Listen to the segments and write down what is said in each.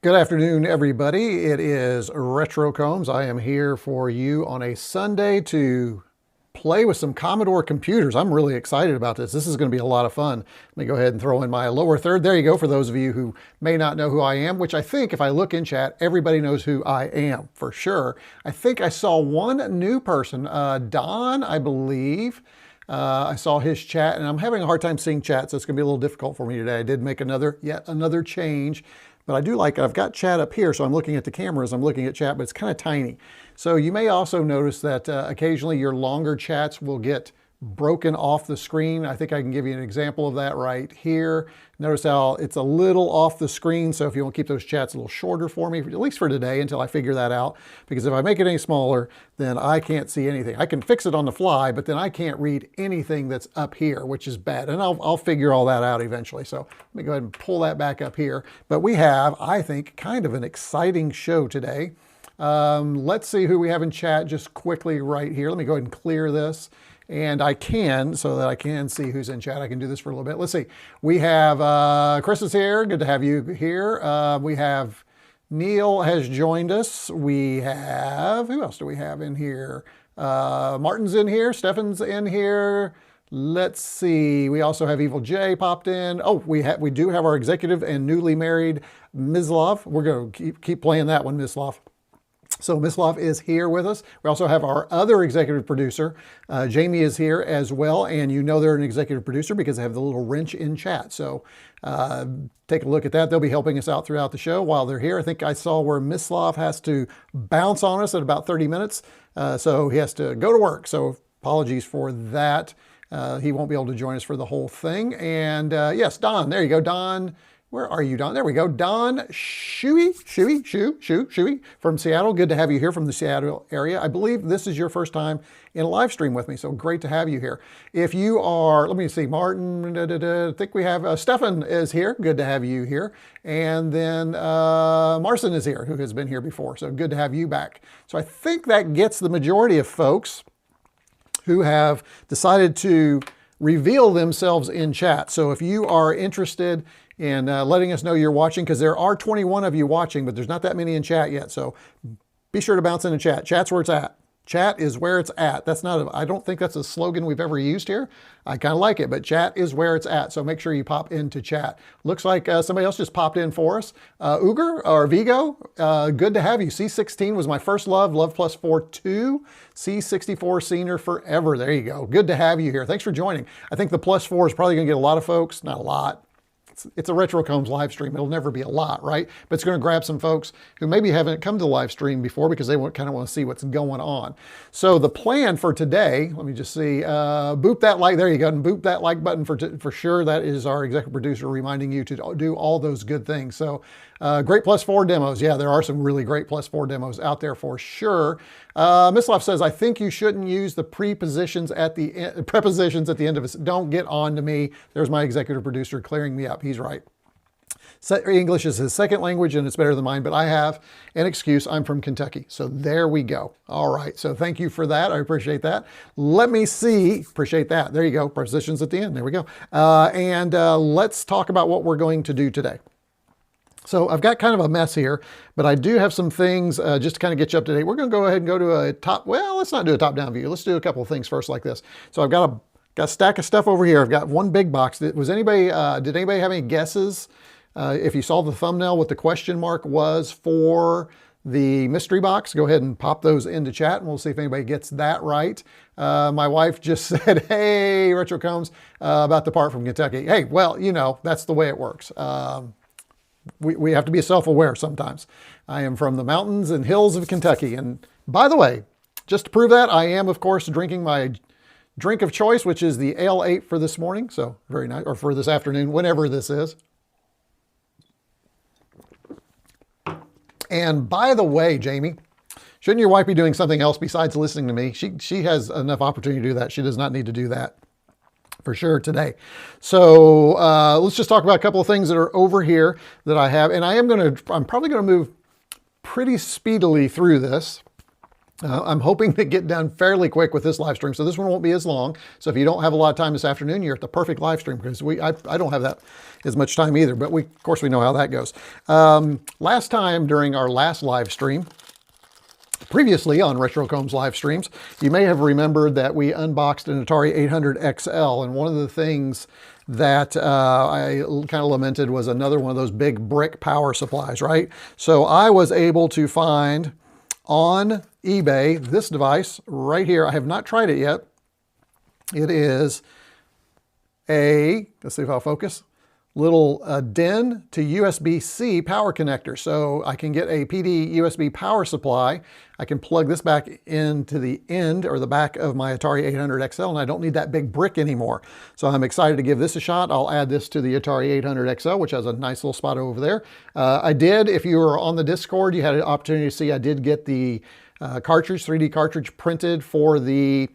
Good afternoon, everybody. It is retroCombs. I am here for you on a Sunday to play with some Commodore computers. I'm really excited about this. This is going to be a lot of fun. Let me go ahead and throw in my lower third. There you go, for those of you who may not know who I am, which I think if I look in chat, everybody knows who I am for sure. I think I saw one new person, Don, I believe. I saw his chat, and I'm having a hard time seeing chat, so it's going to be a little difficult for me today. I did make yet another change. But I do like it. I've got chat up here, so I'm looking at the cameras, I'm looking at chat, but it's kind of tiny. So you may also notice that occasionally your longer chats will get broken off the screen. I think I can give you an example of that right here. Notice how it's a little off the screen, so if you want to keep those chats a little shorter for me, at least for today until I figure that out, because if I make it any smaller, then I can't see anything. I can fix it on the fly, but then I can't read anything that's up here, which is bad, and I'll figure all that out eventually. So let me go ahead and pull that back up here. But we have, I think, kind of an exciting show today. Let's see who we have in chat just quickly right here. Let me go ahead and clear this. And I can, so that I can see who's in chat. I can do this for a little bit. Let's see. We have Chris is here. Good to have you here. We have Neil has joined us. We have, who else do we have in here? Martin's in here. Stefan's in here. Let's see. We also have Evil J popped in. Oh, we do have our executive and newly married Mislav. We're going to keep playing that one, Mislav. So Mislav is here with us. We also have our other executive producer. Jamie is here as well. And you know they're an executive producer because they have the little wrench in chat. So take a look at that. They'll be helping us out throughout the show while they're here. I think I saw where Mislav has to bounce on us at about 30 minutes. So he has to go to work. So apologies for that. He won't be able to join us for the whole thing. And yes, Don, there you go. Don. Where are you, Don? There we go. Don Shuey from Seattle. Good to have you here from the Seattle area. I believe this is your first time in a live stream with me, so great to have you here. If you are, let me see, Martin, I think we have, Stefan is here. Good to have you here. And then Marcin is here, who has been here before, so good to have you back. So I think that gets the majority of folks who have decided to reveal themselves in chat. So if you are interested in letting us know you're watching, because there are 21 of you watching, but there's not that many in chat yet. So be sure to bounce into chat. Chat's where it's at. Chat is where it's at. That's not, I don't think that's a slogan we've ever used here. I kind of like it, but chat is where it's at. So make sure you pop into chat. Looks like somebody else just popped in for us. Uger or Vigo, good to have you. C16 was my first love. Love plus 4-2. C64 senior forever. There you go. Good to have you here. Thanks for joining. I think the plus 4 is probably going to get a lot of folks. Not a lot. It's a retroCombs live stream. It'll never be a lot, right? But it's going to grab some folks who maybe haven't come to the live stream before because they kind of want to see what's going on. So the plan for today, let me just see, boop that like, there you go, and boop that like button for sure. That is our executive producer reminding you to do all those good things. So great plus 4 demos. Yeah, there are some really great plus 4 demos out there for sure. Mislav says, I think you shouldn't use the prepositions at the end of it. Don't get on to me. There's my executive producer clearing me up. He's right. English is his second language and it's better than mine, but I have an excuse. I'm from Kentucky. So there we go. All right. So thank you for that. I appreciate that. Let me see. Appreciate that. There you go. Prepositions at the end. There we go. Let's talk about what we're going to do today. So I've got kind of a mess here, but I do have some things just to kind of get you up to date. We're going to go ahead and go to a top, well, let's not do a top-down view. Let's do a couple of things first like this. So I've got a stack of stuff over here. I've got one big box. Did anybody have any guesses? If you saw the thumbnail, what the question mark was for the mystery box, go ahead and pop those into chat and we'll see if anybody gets that right. My wife just said, hey, retroCombs, about the part from Kentucky. Hey, well, you know, that's the way it works. We have to be self-aware sometimes. I am from the mountains and hills of Kentucky. And by the way, just to prove that, I am, of course, drinking my drink of choice, which is the Ale 8 for this morning. So very nice, or for this afternoon, whenever this is. And by the way, Jamie, shouldn't your wife be doing something else besides listening to me? She has enough opportunity to do that. She does not need to do that. For sure today. So let's just talk about a couple of things that are over here that I have. And I'm probably going to move pretty speedily through this. I'm hoping to get done fairly quick with this live stream, so this one won't be as long. So if you don't have a lot of time this afternoon, you're at the perfect live stream, because I don't have that as much time either, but of course we know how that goes. Last time during our last live stream, previously on retroCombs live streams, you may have remembered that we unboxed an Atari 800 XL, and one of the things that I kind of lamented was another one of those big brick power supplies, right? So I was able to find on eBay this device right here. I have not tried it yet. It is let's see if I'll focus, little DIN to USB-C power connector. So I can get a PD USB power supply. I can plug this back into the end or the back of my Atari 800 XL, and I don't need that big brick anymore. So I'm excited to give this a shot. I'll add this to the Atari 800 XL, which has a nice little spot over there. I did, if you were on the Discord, you had an opportunity to see I did get the cartridge, 3D cartridge printed for the,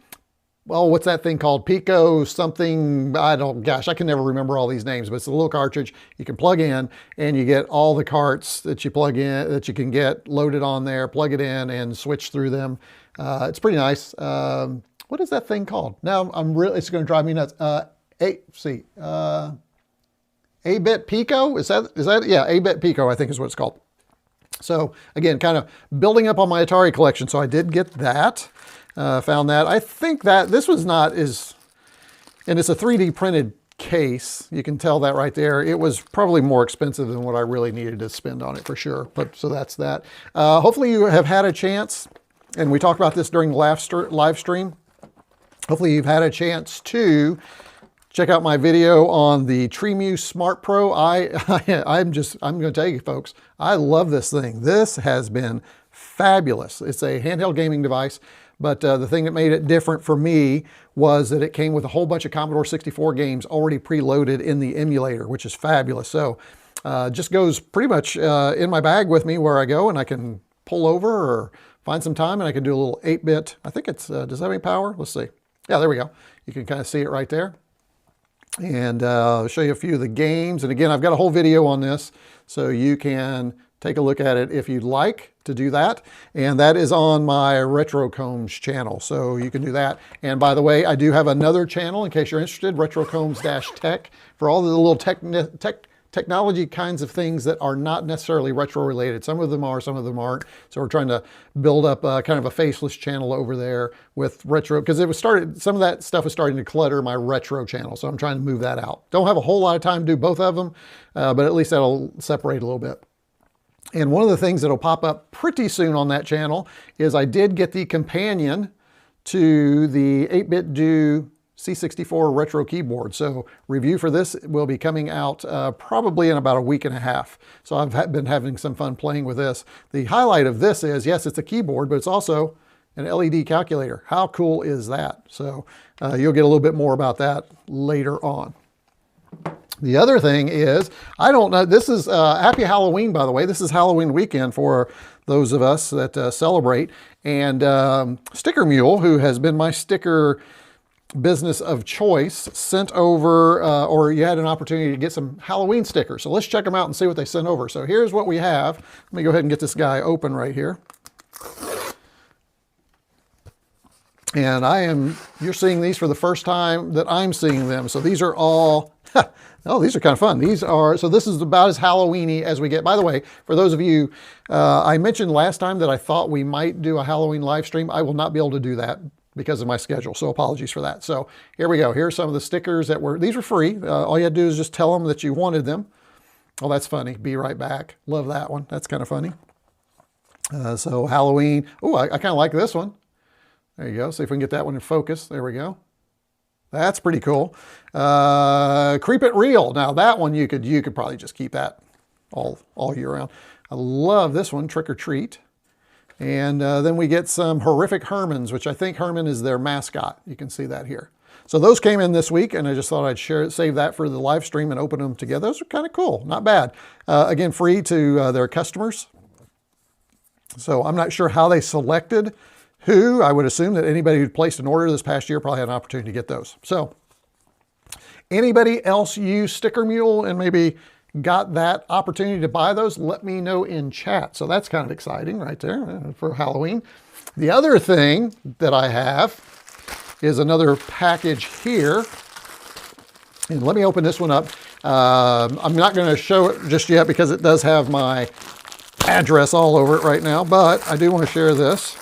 well, what's that thing called? Pico something, gosh, I can never remember all these names, but it's a little cartridge you can plug in, and you get all the carts that you plug in, that you can get loaded on there, plug it in and switch through them. It's pretty nice. What is that thing called? Now it's going to drive me nuts. 8-bit Pico? Is that, yeah, 8-bit Pico, I think is what it's called. So again, kind of building up on my Atari collection. So I did get that. Found that. I think that this was not as, and it's a 3D printed case. You can tell that right there. It was probably more expensive than what I really needed to spend on it for sure. But so that's that. Hopefully you have had a chance, and we talked about this during the live stream. Hopefully you've had a chance to check out my video on the TreeMuse Smart Pro. I'm going to tell you folks, I love this thing. This has been fabulous. It's a handheld gaming device. But the thing that made it different for me was that it came with a whole bunch of Commodore 64 games already preloaded in the emulator, which is fabulous. So just goes pretty much in my bag with me where I go, and I can pull over or find some time, and I can do a little 8-bit. I think it's, does that have any power? Let's see. Yeah, there we go. You can kind of see it right there. And I'll show you a few of the games. And again, I've got a whole video on this, so you can take a look at it if you'd like to do that. And that is on my retroCombs channel, so you can do that. And by the way, I do have another channel in case you're interested, retroCombs-tech, for all the little technology kinds of things that are not necessarily retro related. Some of them are, some of them aren't. So we're trying to build up kind of a faceless channel over there with retro, because some of that stuff was starting to clutter my retro channel. So I'm trying to move that out. Don't have a whole lot of time to do both of them, but at least that'll separate a little bit. And one of the things that'll pop up pretty soon on that channel is I did get the companion to the 8-bit Do C64 retro keyboard. So review for this will be coming out probably in about a week and a half. So I've been having some fun playing with this. The highlight of this is, yes, it's a keyboard, but it's also an LED calculator. How cool is that? So you'll get a little bit more about that later on. The other thing is, I don't know, this is Happy Halloween, by the way. This is Halloween weekend for those of us that celebrate. And Sticker Mule, who has been my sticker business of choice, sent over, or you had an opportunity to get some Halloween stickers. So let's check them out and see what they sent over. So here's what we have. Let me go ahead and get this guy open right here. And you're seeing these for the first time that I'm seeing them. So these are all, oh, these are kind of fun. So this is about as Halloween-y as we get. By the way, for those of you, I mentioned last time that I thought we might do a Halloween live stream. I will not be able to do that because of my schedule, so apologies for that. So here we go. Here's some of the stickers these were free. All you had to do is just tell them that you wanted them. Oh, that's funny. Be right back. Love that one. That's kind of funny. So Halloween. Oh, I kind of like this one. There you go. See if we can get that one in focus. There we go. That's pretty cool. Creep It Real. Now that one you could probably just keep that all year round. I love this one, Trick or Treat. And then we get some Horrific Hermans, which I think Herman is their mascot. You can see that here. So those came in this week, and I just thought I'd save that for the live stream and open them together. Those are kind of cool. Not bad. Again, free to their customers. So I'm not sure how they selected who. I would assume that anybody who placed an order this past year probably had an opportunity to get those. So anybody else use Sticker Mule and maybe got that opportunity to buy those? Let me know in chat. So that's kind of exciting right there for Halloween. The other thing that I have is another package here. And let me open this one up. I'm not going to show it just yet because it does have my address all over it right now, but I do want to share this.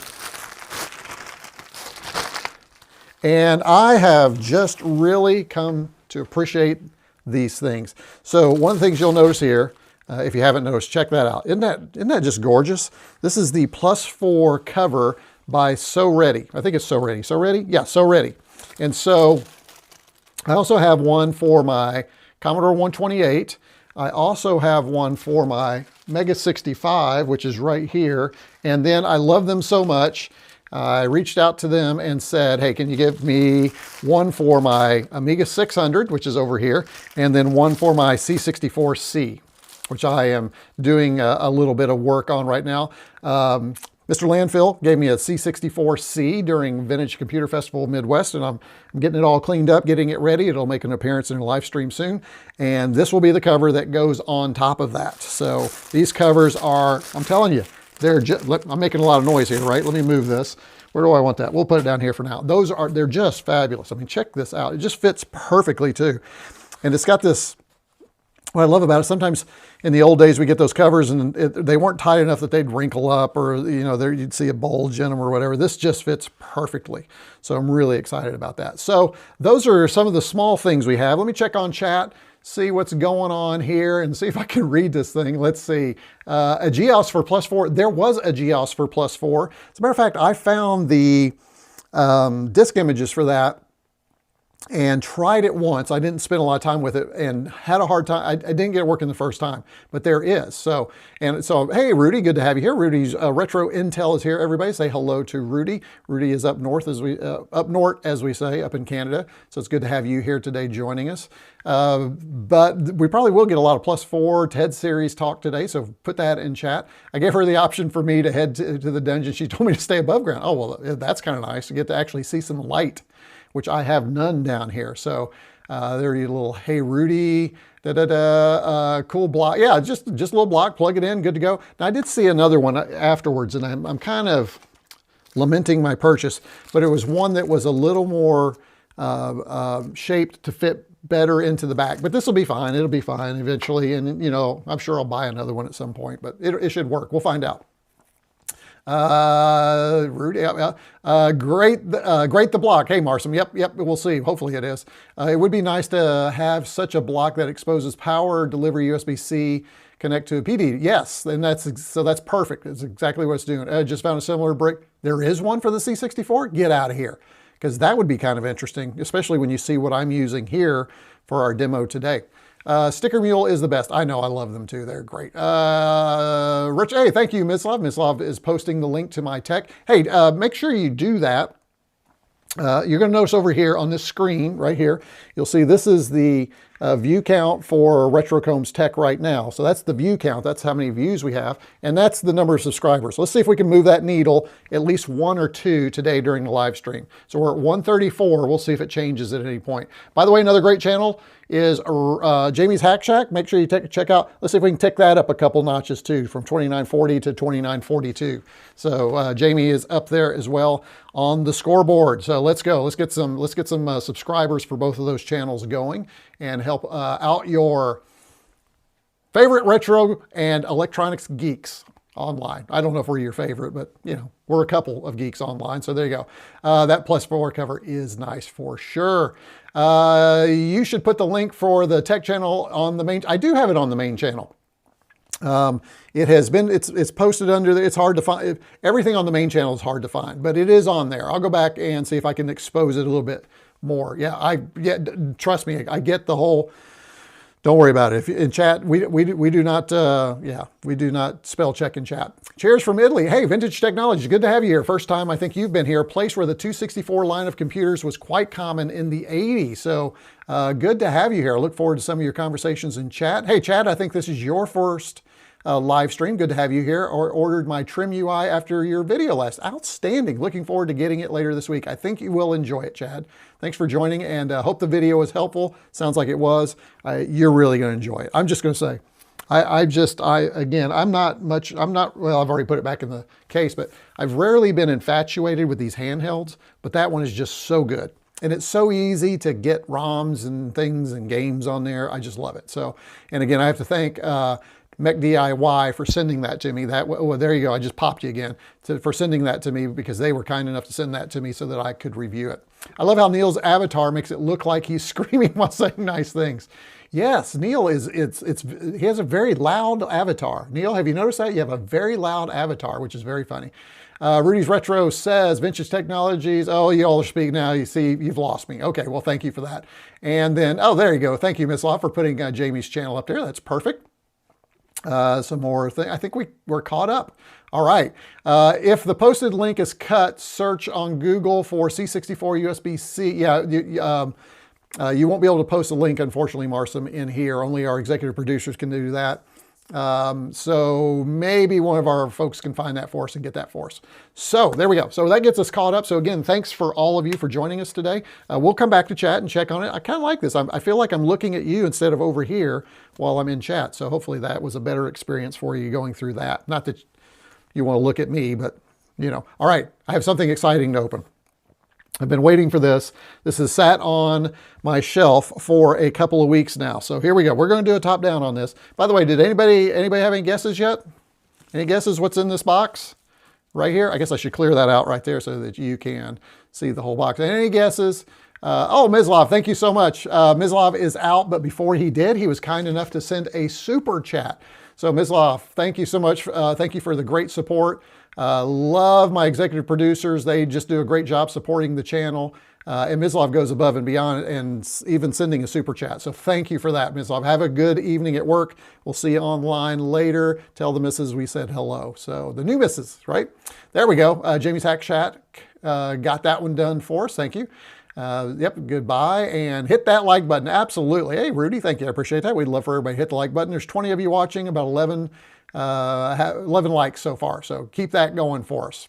And I have just really come to appreciate these things. So one of the things you'll notice here, if you haven't noticed, check that out. Isn't that just gorgeous? This is the +4 cover by So Ready. I think it's So Ready. So Ready? Yeah, So Ready. And so I also have one for my Commodore 128. I also have one for my Mega 65, which is right here. And then I love them so much, I reached out to them and said, hey, can you give me one for my Amiga 600, which is over here, and then one for my C64C, which I am doing a little bit of work on right now. Mr. Landfill gave me a C64C during Vintage Computer Festival Midwest, and I'm getting it all cleaned up, getting it ready. It'll make an appearance in a live stream soon. And this will be the cover that goes on top of that. So these covers are, I'm telling you, they're just, I'm making a lot of noise here, right? Let me move this. Where do I want that? We'll put it down here for now. They're just fabulous. I mean, check this out. It just fits perfectly too. And it's got this, what I love about it, sometimes in the old days we get those covers and they weren't tight enough that they'd wrinkle up, or there you'd see a bulge in them or whatever. This just fits perfectly. So I'm really excited about that. So those are some of the small things we have. Let me check on chat, see what's going on here, and see if I can read this thing. Let's see. A GEOS for +4. There was a GEOS for +4. As a matter of fact, I found the disk images for that and tried it once. I didn't spend a lot of time with it and had a hard time. I didn't get it working the first time, but there is. So, hey, Rudy, good to have you here. Rudy's Retro Intel is here. Everybody say hello to Rudy. Rudy is up north, as we say, up in Canada. So it's good to have you here today joining us. But we probably will get a lot of +4 TED series talk today. So put that in chat. I gave her the option for me to head to the dungeon. She told me to stay above ground. Oh, well, that's kind of nice to get to actually see some light, which I have none down here. So there you little, hey Rudy, cool block. Yeah, just a little block, plug it in, good to go. Now I did see another one afterwards, and I'm kind of lamenting my purchase, but it was one that was a little more shaped to fit better into the back. But this will be fine. It'll be fine eventually. And I'm sure I'll buy another one at some point, but it should work. We'll find out. Rudy, great the block. Hey, Marsom. Yep. We'll see. Hopefully it is. It would be nice to have such a block that exposes power, deliver USB-C, connect to a PD. Yes, and that's perfect. It's exactly what it's doing. I just found a similar brick. There is one for the C64. Get out of here, because that would be kind of interesting, especially when you see what I'm using here for our demo today. Sticker Mule is the best. I know, I love them too. They're great. Rich, hey, thank you, Mislav. Mislav is posting the link to my tech. Hey, make sure you do that. You're going to notice over here on this screen right here, you'll see this is the view count for retroCombs Tech right now. So that's the view count. That's how many views we have. And that's the number of subscribers. Let's see if we can move that needle at least 1 or 2 today during the live stream. So we're at 134. We'll see if it changes at any point. By the way, another great channel is Jamie's Hack Shack. Make sure you check out. Let's see if we can tick that up a couple notches too, from 2940 to 2942. So Jamie is up there as well on the scoreboard. So let's go. Let's get some subscribers for both of those channels going and help out your favorite retro and electronics geeks online. I don't know if we're your favorite, but we're a couple of geeks online. So there you go. That +4 cover is nice for sure. You should put the link for the tech channel on the main. I do have it on the main channel. It has been, it's posted under there. It's hard to find. Everything on the main channel is hard to find, but it is on there. I'll go back and see if I can expose it a little bit more. Yeah, trust me, I get the whole, don't worry about it. If in chat, we do not, we do not spell check in chat. Cheers from Italy. Hey, Vintage Technology, good to have you here. First time I think you've been here, a place where the 264 line of computers was quite common in the 80s. So good to have you here. I look forward to some of your conversations in chat. Hey, Chad, I think this is your first live stream. Good to have you here. Or ordered my trim UI after your video last. Outstanding. Looking forward to getting it later this week. I think you will enjoy it, Chad. Thanks for joining, and hope the video was helpful. Sounds like it was. You're really going to enjoy it. I'm just going to say, Again, I'm not, well, I've already put it back in the case, but I've rarely been infatuated with these handhelds, but that one is just so good. And it's so easy to get ROMs and things and games on there. I just love it. So, and again, I have to thank Mech DIY for sending that to me. Well, there you go. I just popped you again for sending that to me, because they were kind enough to send that to me so that I could review it. I love how Neil's avatar makes it look like he's screaming while saying nice things. Yes, Neil he has a very loud avatar. Neil, have you noticed that? You have a very loud avatar, which is very funny. Rudy's Retro says, Vintage Technologies. Oh, you all are speaking now. You see, you've lost me. Okay, well, thank you for that. And then, oh, there you go. Thank you, Miss Law, for putting Jamie's channel up there. That's perfect. Some more things. I think we're caught up. All right. If the posted link is cut, search on Google for C64 USB-C. Yeah, you won't be able to post a link, unfortunately, Marsom, in here. Only our executive producers can do that. So maybe one of our folks can find that for us and get that for us. So there we go. So that gets us caught up. So again, thanks for all of you for joining us today. We'll come back to chat and check on it. I kind of like this. I feel like I'm looking at you instead of over here while I'm in chat. So hopefully that was a better experience for you going through that. Not that you want to look at me, but you know. All right, I have something exciting to open. I've been waiting for this. This has sat on my shelf for a couple of weeks now. So here we go. We're going to do a top down on this. By the way, did anybody have any guesses yet? Any guesses what's in this box right here? I guess I should clear that out right there so that you can see the whole box. Any guesses? Oh, Mislov, thank you so much. Mislov is out, but before he did, he was kind enough to send a super chat. So Mislov, thank you so much. Thank you for the great support. Love my executive producers. They just do a great job supporting the channel. And Mislov goes above and beyond and even sending a super chat. So thank you for that, Mislov. Have a good evening at work. We'll see you online later. Tell the missus we said hello. So the new missus, right? There we go. Jamie's Hack Chat got that one done for us. Thank you. Yep, goodbye, and hit that like button. Absolutely. Hey, Rudy, thank you. I appreciate that. We'd love for everybody to hit the like button. There's 20 of you watching, about 11 likes so far. So keep that going for us.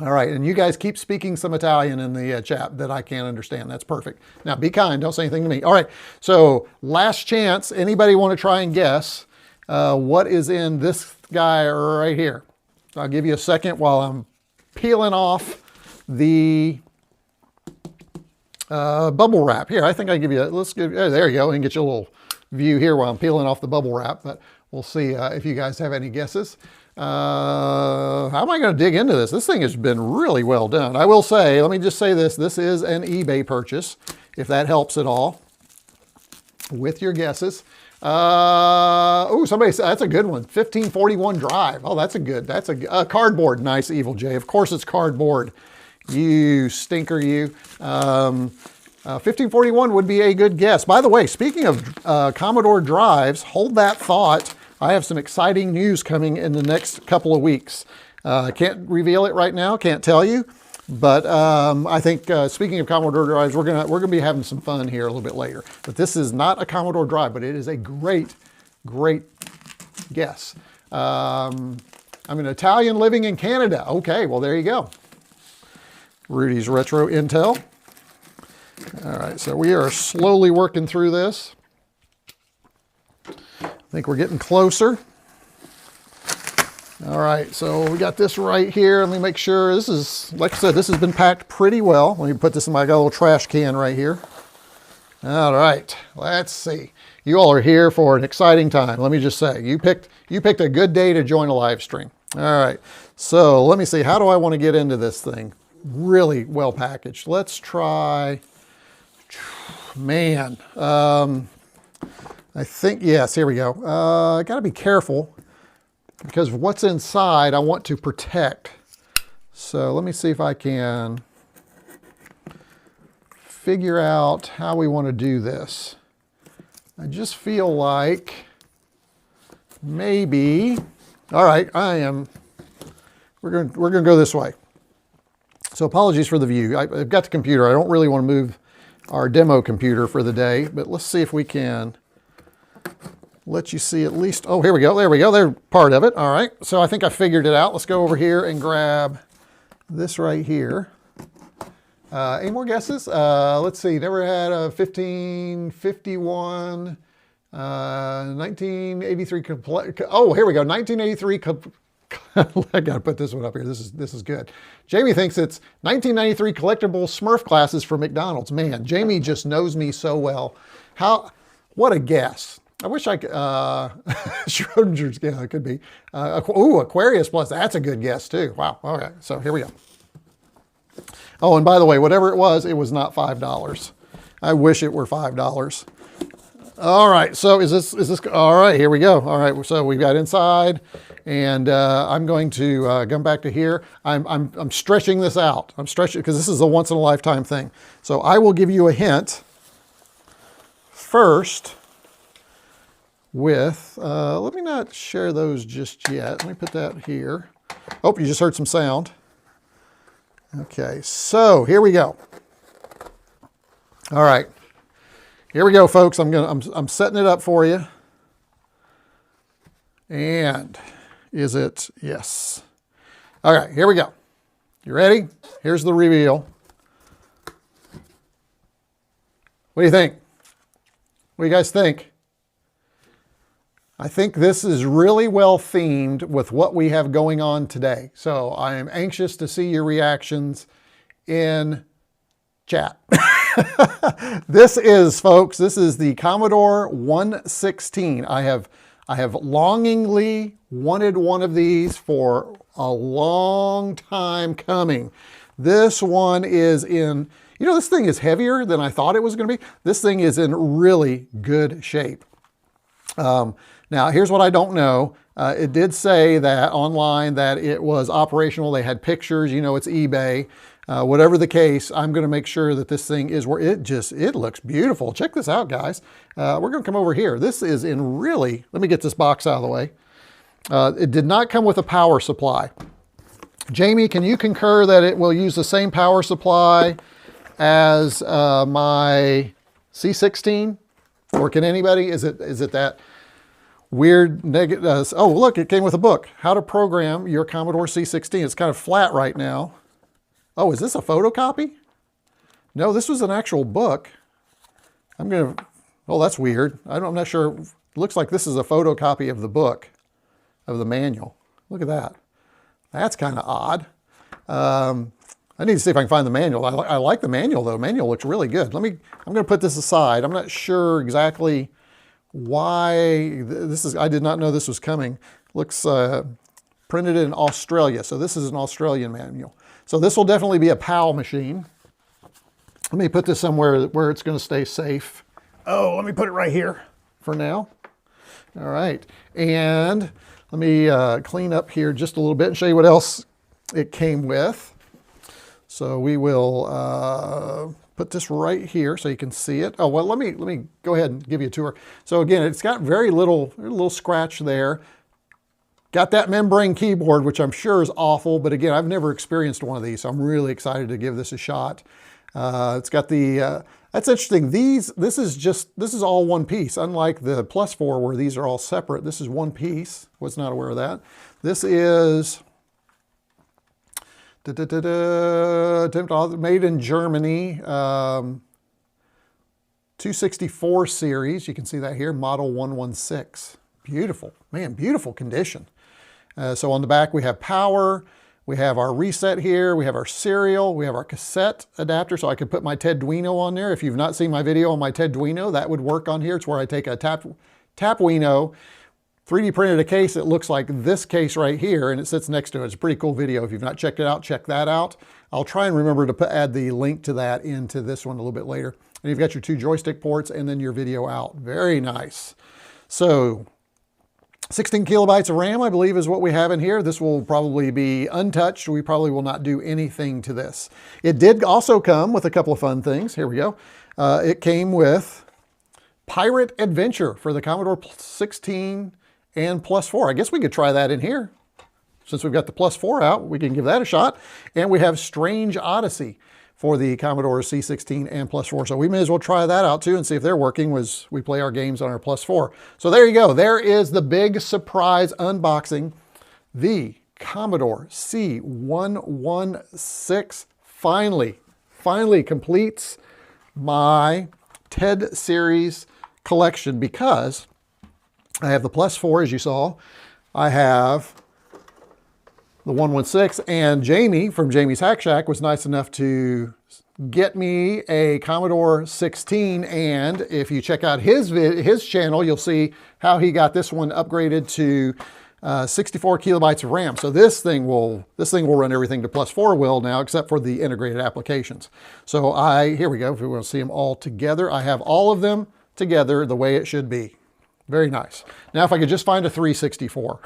All right, and you guys keep speaking some Italian in the chat that I can't understand. That's perfect. Now, be kind. Don't say anything to me. All right, so last chance. Anybody want to try and guess what is in this guy right here? I'll give you a second while I'm peeling off the bubble wrap. Here, I think I can give you, there you go, and get you a little view here while I'm peeling off the bubble wrap, but we'll see if you guys have any guesses. How am I going to dig into this? This thing has been really well done. I will say, let me just say this is an eBay purchase, if that helps at all with your guesses. Oh, somebody said, that's a good one. 1541 drive. Oh, that's a cardboard. Nice, Evil J. Of course it's cardboard. You stinker, you. 1541 would be a good guess. By the way, speaking of Commodore drives, hold that thought. I have some exciting news coming in the next couple of weeks. I can't reveal it right now, can't tell you, but I think speaking of Commodore drives, we're gonna be having some fun here a little bit later. But this is not a Commodore drive, but it is a great guess. I'm an Italian living in Canada. Okay, well there you go. Rudy's Retro Intel. All right, so we are slowly working through this. I think we're getting closer. All right, so we got this right here. Let me make sure this is, like I said, this has been packed pretty well. Let me put this in my little trash can right here. All right, let's see. You all are here for an exciting time. Let me just say, you picked a good day to join a live stream. All right, so let me see. How do I want to get into this thing? Really well packaged. Let's try, man, I think, yes, here we go. I got to be careful because what's inside I want to protect. So let me see if I can figure out how we want to do this. I just feel like maybe, all right, we're going to go this way. So apologies for the view. I've got the computer. I don't really want to move our demo computer for the day, but let's see if we can let you see at least, oh, here we go. There we go. They're part of it. All right. So I think I figured it out. Let's go over here and grab this right here. Any more guesses? Let's see. Never had a 1551. 1983. Oh, here we go. 1983. I gotta put this one up here. This is good. Jamie thinks it's 1993 collectible Smurf glasses from McDonald's. Man, Jamie just knows me so well. What a guess. I wish I could, Schrodinger's, yeah, it could be. Aquarius Plus, that's a good guess too. Wow, all right, so here we go. Oh, and by the way, whatever it was not $5. I wish it were $5. All right, so is this, all right, here we go. All right, so we've got inside, and I'm going to come back to here. I'm stretching this out. I'm stretching, because this is a once-in-a-lifetime thing. So I will give you a hint first with, let me not share those just yet. Let me put that here. Oh, you just heard some sound. Okay, so here we go. All right, here we go, folks. I'm setting it up for you. And is it? Yes. All right, here we go. You ready? Here's the reveal. What do you think? What do you guys think? I think this is really well themed with what we have going on today. So I am anxious to see your reactions in chat. This is, folks, this is the Commodore 116. I have longingly wanted one of these for a long time coming. This one is in, you know, this thing is heavier than I thought it was going to be. This thing is in really good shape. Now, here's what I don't know. It did say that online that it was operational. They had pictures, you know, it's eBay. Whatever the case, I'm going to make sure that this thing is where it looks beautiful. Check this out, guys. We're going to come over here. This is in really, let me get this box out of the way. It did not come with a power supply. Jamie, can you concur that it will use the same power supply as my C16? Or can anybody? Is it that weird negative? Oh, look, it came with a book. How to program your Commodore C16. It's kind of flat right now. Oh, is this a photocopy? No, this was an actual book. Oh, that's weird. I'm not sure. It looks like this is a photocopy of the book, of the manual. Look at that. That's kind of odd. I need to see if I can find the manual. I like the manual, though. The manual looks really good. I'm going to put this aside. I'm not sure exactly why this is. I did not know this was coming. Looks printed in Australia. So this is an Australian manual. So this will definitely be a PAL machine. Let me put this somewhere where it's going to stay safe. Oh, let me put it right here for now. All right. And let me clean up here just a little bit and show you what else it came with. So we will put this right here so you can see it. Oh, well, let me go ahead and give you a tour. So again, it's got very little scratch there. Got that membrane keyboard, which I'm sure is awful, but again, I've never experienced one of these, so I'm really excited to give this a shot. It's got the, that's interesting. This is all one piece, unlike the Plus 4 where these are all separate. This is one piece. Was not aware of that. This is made in Germany, 264 series. You can see that here, model 116. Beautiful, man, beautiful condition. So on the back we have power, we have our reset here, we have our serial, we have our cassette adapter, so I could put my Tedduino on there. If you've not seen my video on my Tedduino, that would work on here. It's where I take a Tapwino, 3D printed a case that looks like this case right here, and it sits next to it. It's a pretty cool video. If you've not checked it out, check that out. I'll try and remember to add the link to that into this one a little bit later. And you've got your 2 joystick ports and then your video out. Very nice. So 16 kilobytes of RAM, I believe, is what we have in here. This will probably be untouched. We probably will not do anything to this. It did also come with a couple of fun things. Here we go. It came with Pirate Adventure for the Commodore 16 and Plus 4. I guess we could try that in here. Since we've got the Plus 4 out, we can give that a shot. And we have Strange Odyssey for the Commodore C16 and Plus 4. So we may as well try that out too and see if they're working as we play our games on our Plus 4. So there you go. There is the big surprise unboxing. The Commodore C116 finally completes my TED series collection because I have the Plus 4, as you saw. I have the 116, and Jamie from Jamie's Hack Shack was nice enough to get me a Commodore 16, and if you check out his channel, you'll see how he got this one upgraded to 64 kilobytes of RAM. So this thing will run everything to Plus 4 will now, except for the integrated applications. So here we go. If we want to see them all together, I have all of them together the way it should be. Very nice. Now, if I could just find a 364,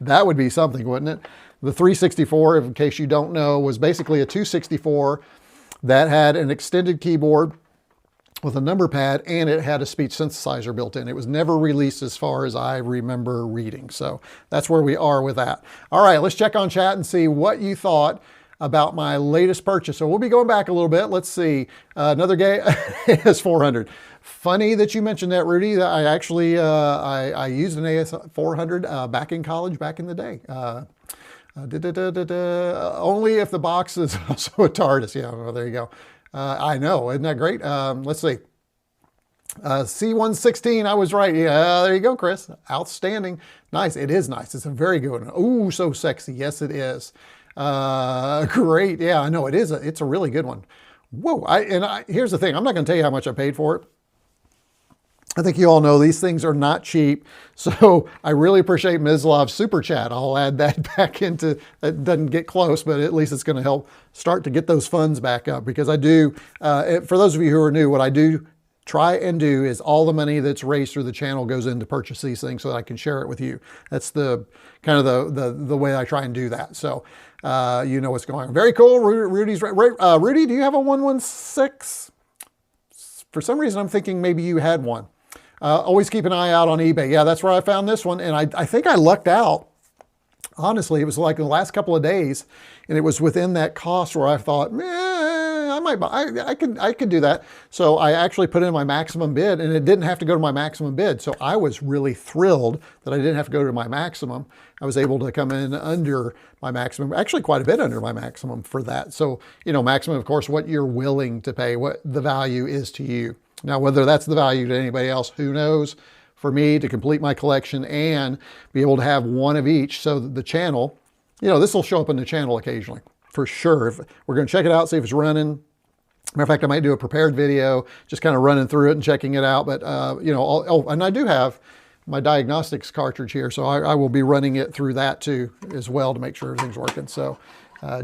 that would be something, wouldn't it? The 364, in case you don't know, was basically a 264 that had an extended keyboard with a number pad, and it had a speech synthesizer built in. It was never released as far as I remember reading. So that's where we are with that. All right, let's check on chat and see what you thought about my latest purchase. So we'll be going back a little bit. Let's see. Another guy is 400. Funny that you mentioned that, Rudy. I actually I used an AS400 back in college, back in the day. Only if the box is also a TARDIS. Yeah, well, there you go. I know, isn't that great? Let's see. C116, I was right. Yeah, there you go, Chris. Outstanding. Nice. It is nice. It's a very good one. Ooh, so sexy. Yes, it is. Great. Yeah, I know it is. It's a really good one. Whoa. Here's the thing. I'm not going to tell you how much I paid for it. I think you all know these things are not cheap. So I really appreciate Mislov's super chat. I'll add that back into, that doesn't get close, but at least it's going to help start to get those funds back up, because I do, for those of you who are new, what I do try and do is all the money that's raised through the channel goes in to purchase these things so that I can share it with you. That's the kind of the way I try and do that. So you know what's going on. Very cool. Rudy's right. Rudy, do you have a 116? For some reason, I'm thinking maybe you had one. Always keep an eye out on eBay. Yeah, that's where I found this one. And I think I lucked out. Honestly, it was like the last couple of days, and it was within that cost where I thought, I might buy, I could do that. So I actually put in my maximum bid, and it didn't have to go to my maximum bid. So I was really thrilled that I didn't have to go to my maximum. I was able to come in under my maximum, actually quite a bit under my maximum for that. So, you know, maximum, of course, what you're willing to pay, what the value is to you. Now, whether that's the value to anybody else, who knows? For me to complete my collection and be able to have one of each, so that the channel, you know, this will show up in the channel occasionally, for sure. If we're going to check it out, see if it's running. Matter of fact, I might do a prepared video, just kind of running through it and checking it out. But, you know, and I do have my diagnostics cartridge here, so I will be running it through that too, as well, to make sure everything's working. So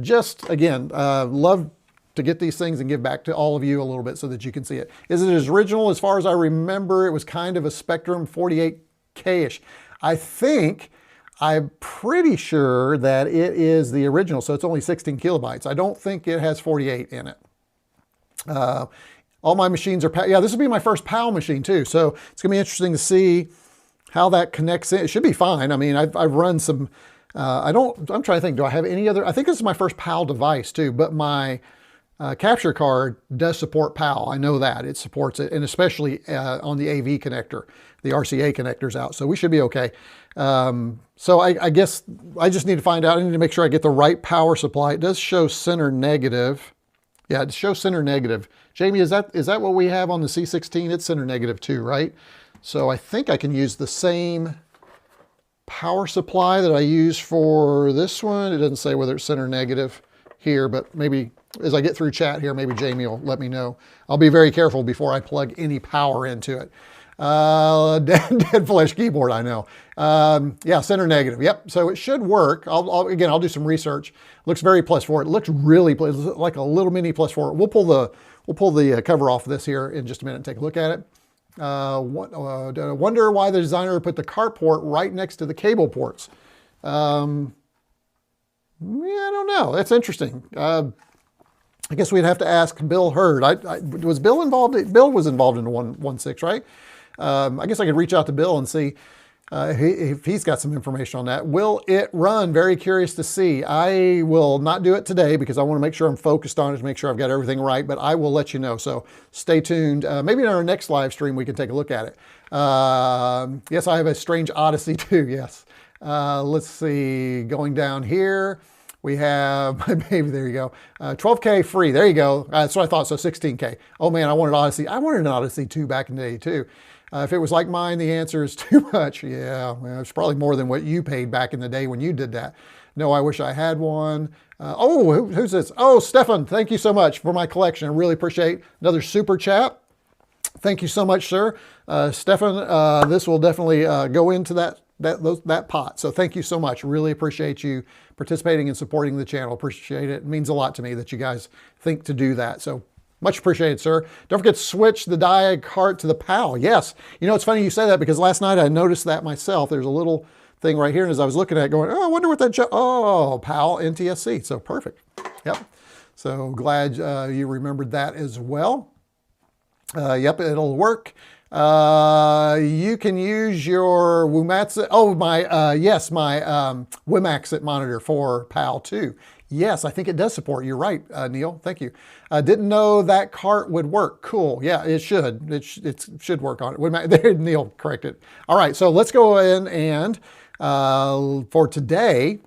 just, again, love to get these things and give back to all of you a little bit so that you can see it. Is it as original? As far as I remember, it was kind of a Spectrum 48K-ish. I'm pretty sure that it is the original, so it's only 16 kilobytes. I don't think it has 48 in it. All my machines are, yeah, this will be my first PAL machine too, so it's gonna be interesting to see how that connects in. It should be fine. I mean, I've run some, I'm trying to think, do I have any other, I think this is my first PAL device too, but my capture card does support PAL. I know that it supports it, and especially on the AV connector, the RCA connector's out, so we should be okay. So I guess I just need to find out. I need to make sure I get the right power supply. It does show center negative. Yeah, it shows center negative. Jamie, is that what we have on the C16? It's center negative too, right? So I think I can use the same power supply that I use for this one. It doesn't say whether it's center negative here, but maybe as I get through chat here, maybe Jamie will let me know. I'll be very careful before I plug any power into it. Dead flesh keyboard, I know. Yeah, center negative. Yep. So it should work. I'll do some research. Looks very +4. It looks really like a little mini +4. We'll pull the cover off of this here in just a minute and take a look at it. Wonder why the designer put the cart port right next to the cable ports. Yeah, I don't know. That's interesting. I guess we'd have to ask Bill Hurd. Was Bill involved? Bill was involved in the 116, right? I guess I could reach out to Bill and see if he's got some information on that. Will it run? Very curious to see. I will not do it today because I want to make sure I'm focused on it to make sure I've got everything right, but I will let you know. So stay tuned. Maybe in our next live stream, we can take a look at it. Yes, I have a strange odyssey too. Yes. Let's see, going down here. We have, maybe, there you go. 12K free, there you go. That's what I thought, so 16K. Oh man, I wanted Odyssey. I wanted an Odyssey 2 back in the day too. If it was like mine, the answer is too much. Yeah, well, it's probably more than what you paid back in the day when you did that. No, I wish I had one. Who's this? Oh, Stefan, thank you so much for my collection. I really appreciate another super chat. Thank you so much, sir. Stefan, this will definitely go into that pot. So thank you so much. Really appreciate you participating and supporting the channel. Appreciate it. It means a lot to me that you guys think to do that. So much appreciated, sir. Don't forget to switch the diag cart to the PAL. Yes. You know, it's funny you say that because last night I noticed that myself. There's a little thing right here. And as I was looking at it going, oh, I wonder what that, PAL NTSC. So perfect. Yep. So glad you remembered that as well. Yep, it'll work. You can use your WMAXit. Oh, yes, my WMAXit monitor for PAL too. Yes, I think it does support. You're right, Neil. Thank you. Didn't know that cart would work. Cool. Yeah, it should. It should work on it. There, Neil corrected. All right, so let's go in and for today.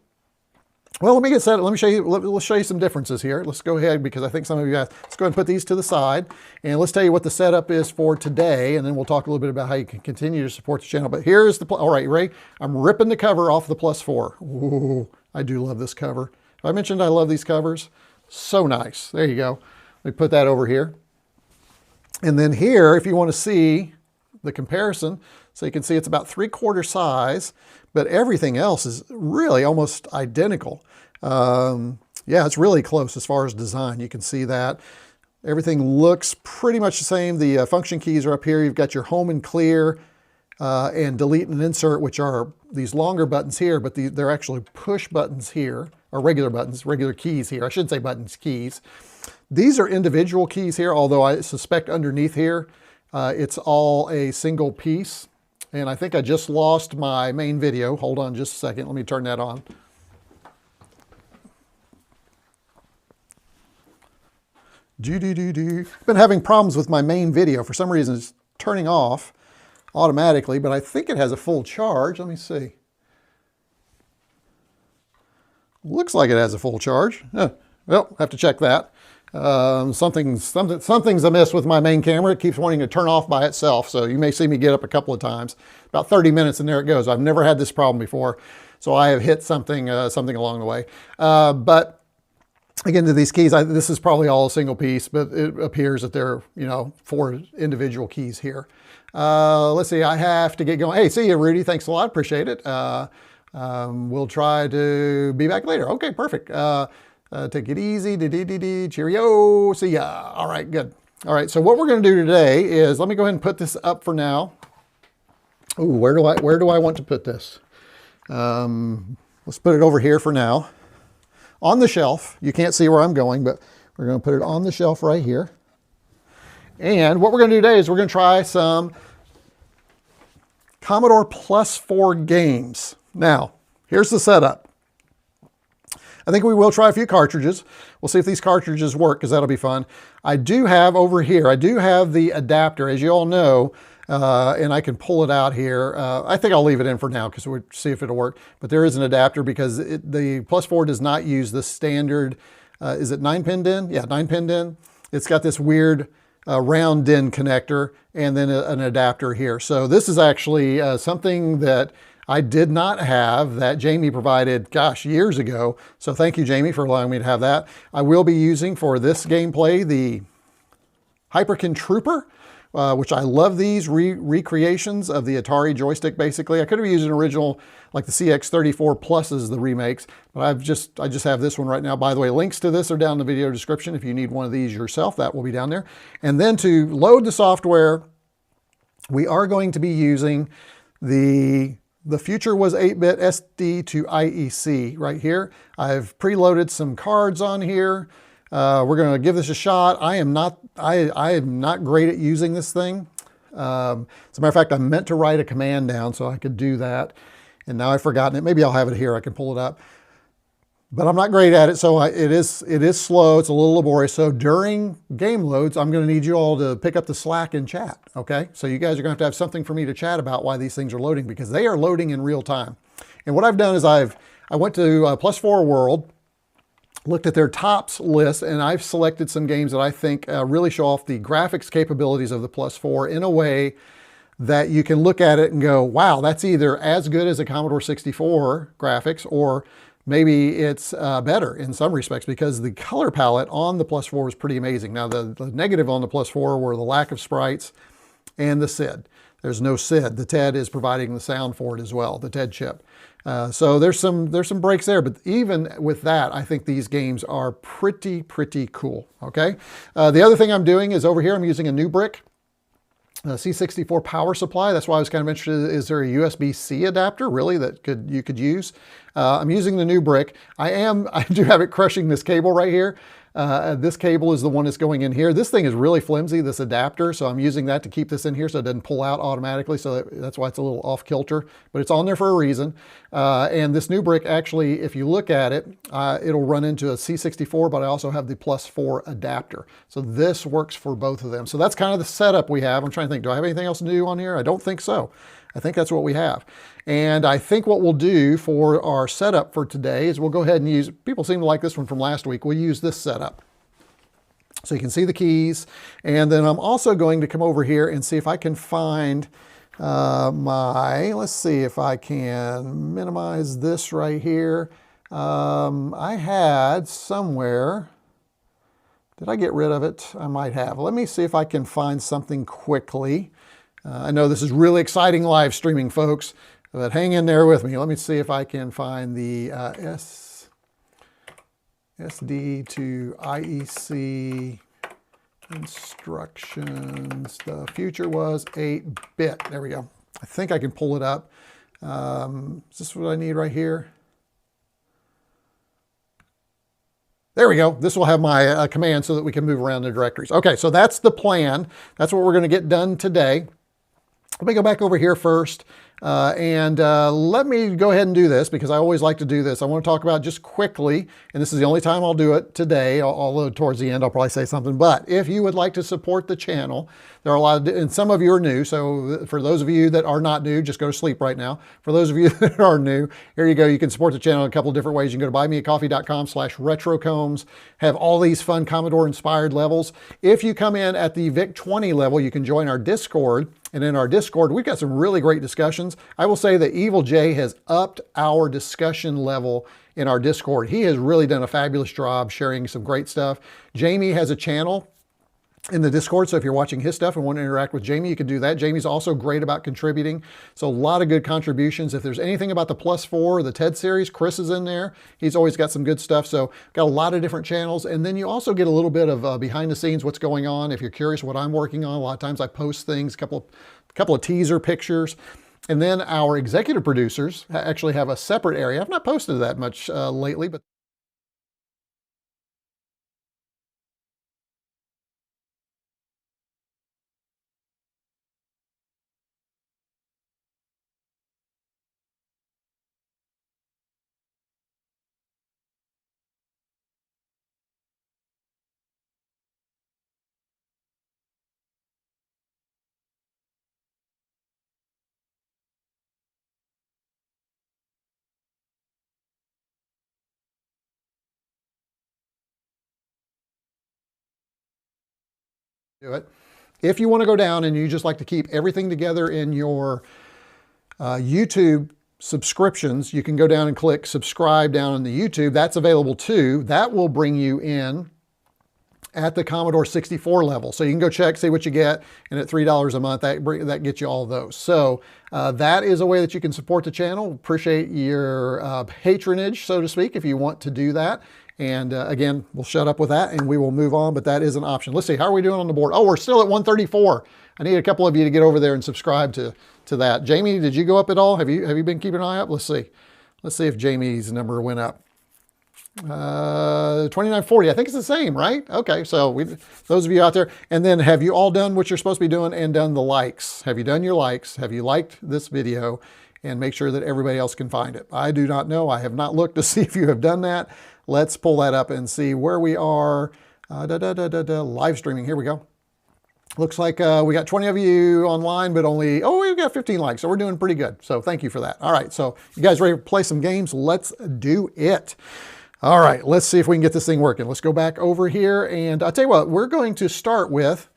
Well, let me get set. Let me show you. Let's show you some differences here. Let's go ahead because I think some of you guys. Let's go ahead and put these to the side, and let's tell you what the setup is for today, and then we'll talk a little bit about how you can continue to support the channel. But here's the. All right, you ready? I'm ripping the cover off the Plus 4. Ooh, I do love this cover. I mentioned I love these covers. So nice. There you go. Let me put that over here, and then here, if you want to see the comparison, so you can see it's about 3/4 size. But everything else is really almost identical. Yeah, it's really close as far as design. You can see that. Everything looks pretty much the same. The function keys are up here. You've got your home and clear and delete and insert, which are these longer buttons here, but they're actually push buttons here, or regular buttons, regular keys here. I shouldn't say buttons, keys. These are individual keys here, although I suspect underneath here, it's all a single piece. And I think I just lost my main video. Hold on just a second. Let me turn that on. Been having problems with my main video. For some reason, it's turning off automatically, but I think it has a full charge. Let me see. Looks like it has a full charge. Well, I have to check that. Something's amiss with my main camera. It keeps wanting to turn off by itself. So you may see me get up a couple of times. About 30 minutes and there it goes. I've never had this problem before. So I have hit something along the way. But again, to these keys, this is probably all a single piece, but it appears that there are, 4 individual keys here. Let's see, I have to get going. Hey, see you, Rudy. Thanks a lot. Appreciate it. We'll try to be back later. Okay, perfect. Take it easy. Cheerio. See ya. All right, good. All right, so what we're going to do today is, let me go ahead and put this up for now. Ooh, where do I want to put this? Let's put it over here for now. On the shelf. You can't see where I'm going, but we're going to put it on the shelf right here. And what we're going to do today is we're going to try some Commodore Plus 4 games. Now, here's the setup. I think we will try a few cartridges. We'll see if these cartridges work because that'll be fun. I do have over here, I do have the adapter, as you all know, and I can pull it out here. I think I'll leave it in for now because we'll see if it'll work. But there is an adapter because the Plus 4 does not use the standard, is it 9-pin DIN? Yeah, 9-pin DIN. It's got this weird round DIN connector and then an adapter here. So this is actually something that I did not have that Jamie provided, gosh, years ago. So thank you, Jamie, for allowing me to have that. I will be using for this gameplay the Hyperkin Trooper, which I love these recreations of the Atari joystick, basically. I could have used an original, like the CX34 Pluses, the remakes, but I just have this one right now. By the way, links to this are down in the video description. If you need one of these yourself, that will be down there. And then to load the software, we are going to be using the future was 8-bit SD to IEC right here. I've preloaded some cards on here. We're going to give this a shot. I am not great at using this thing. As a matter of fact, I meant to write a command down so I could do that. And now I've forgotten it. Maybe I'll have it here. I can pull it up. But I'm not great at it, so it is slow. It's a little laborious. So during game loads, I'm going to need you all to pick up the slack and chat, okay? So you guys are going to have something for me to chat about why these things are loading, because they are loading in real time. And what I've done is I went to Plus 4 World, looked at their tops list, and I've selected some games that I think really show off the graphics capabilities of the Plus 4 in a way that you can look at it and go, wow, that's either as good as a Commodore 64 graphics, or maybe it's better in some respects, because the color palette on the Plus 4 was pretty amazing. Now, the negative on the Plus 4 were the lack of sprites and the SID. There's no SID. The TED is providing the sound for it as well, the TED chip. So there's some breaks there, but even with that, I think these games are pretty cool, okay? The other thing I'm doing is over here, I'm using a new brick, a C64 power supply. That's why I was kind of interested, is there a USB-C adapter, really, that you could use? I'm using the new brick. I do have it crushing this cable right here. This cable is the one that's going in here. This thing is really flimsy, this adapter, so I'm using that to keep this in here so it doesn't pull out automatically, so that's why it's a little off kilter, but it's on there for a reason. And this new brick, actually, if you look at it, it'll run into a C64, but I also have the Plus 4 adapter. So this works for both of them. So that's kind of the setup we have. I'm trying to think, do I have anything else new on here? I don't think so. I think that's what we have. And I think what we'll do for our setup for today is we'll go ahead and use, people seem to like this one from last week, we'll use this setup. So you can see the keys. And then I'm also going to come over here and see if I can find let's see if I can minimize this right here. I had somewhere, did I get rid of it? I might have. Let me see if I can find something quickly. I know this is really exciting live streaming, folks, but hang in there with me. Let me see if I can find the SD to IEC instructions. The future was 8-bit. There we go. I think I can pull it up. Is this what I need right here? There we go. This will have my command so that we can move around the directories. Okay, so that's the plan. That's what we're going to get done today. Let me go back over here first, and let me go ahead and do this, because I always like to do this. I want to talk about just quickly, and this is the only time I'll do it today, although towards the end I'll probably say something. But if you would like to support the channel, there are a lot of, and some of you are new, so for those of you that are not new, just go to sleep right now. For those of you that are new, here you go. You can support the channel in a couple of different ways. You can go to buymeacoffee.com/retrocombs, have all these fun Commodore-inspired levels. If you come in at the VIC-20 level, you can join our Discord. And in our Discord, we've got some really great discussions. I will say that Evil J has upped our discussion level in our Discord. He has really done a fabulous job sharing some great stuff. Jamie has a channel in the Discord, so if you're watching his stuff and want to interact with Jamie, you can do that. Jamie's also great about contributing, so a lot of good contributions. If there's anything about the Plus 4, the TED series, Chris is in there. He's always got some good stuff, so got a lot of different channels. And then you also get a little bit of behind the scenes, what's going on. If you're curious what I'm working on, a lot of times I post things, a couple of teaser pictures. And then our executive producers actually have a separate area. I've not posted that much lately, but do it. If you want to go down and you just like to keep everything together in your YouTube subscriptions, you can go down and click subscribe down on the YouTube. That's available too. That will bring you in at the Commodore 64 level. So you can go check, see what you get, and at $3 a month, that gets you all of those. So that is a way that you can support the channel. Appreciate your patronage, so to speak, if you want to do that. And again, we'll shut up with that and we will move on, but that is an option. Let's see, how are we doing on the board? Oh, we're still at 134. I need a couple of you to get over there and subscribe to that. Jamie, did you go up at all? Have you been keeping an eye up? Let's see. Let's see if Jamie's number went up. 2940, I think it's the same, right? Okay, so those of you out there, and then have you all done what you're supposed to be doing and done the likes? Have you done your likes? Have you liked this video? And make sure that everybody else can find it. I do not know. I have not looked to see if you have done that. Let's pull that up and see where we are. Live streaming, here we go. Looks like we got 20 of you online, but only, we've got 15 likes, so we're doing pretty good. So thank you for that. All right, so you guys ready to play some games? Let's do it. All right, let's see if we can get this thing working. Let's go back over here, and I'll tell you what, we're going to start with,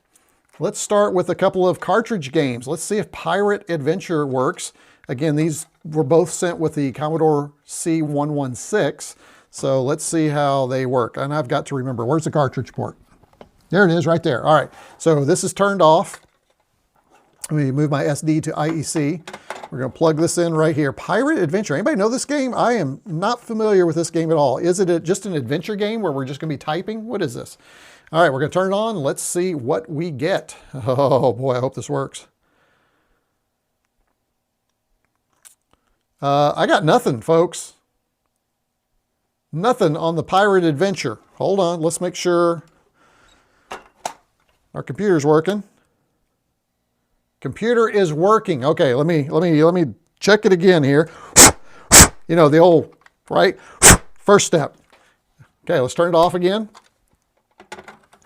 let's start with a couple of cartridge games. Let's see if Pirate Adventure works. Again, these were both sent with the Commodore C116, so let's see how they work. And I've got to remember, where's the cartridge port? There it is, right there. All right, so this is turned off. Let me move my SD to IEC. We're going to plug this in right here. Pirate Adventure. Anybody know this game? I am not familiar with this game at all. Is it just an adventure game where we're just going to be typing? What is this? All right, we're going to turn it on. Let's see what we get. Oh boy, I hope this works. I got nothing, folks. Nothing on the Pirate Adventure. Hold on, let's make sure our computer's working. Computer is working. Okay, let me check it again here. You know, the old, right? First step. Okay, let's turn it off again.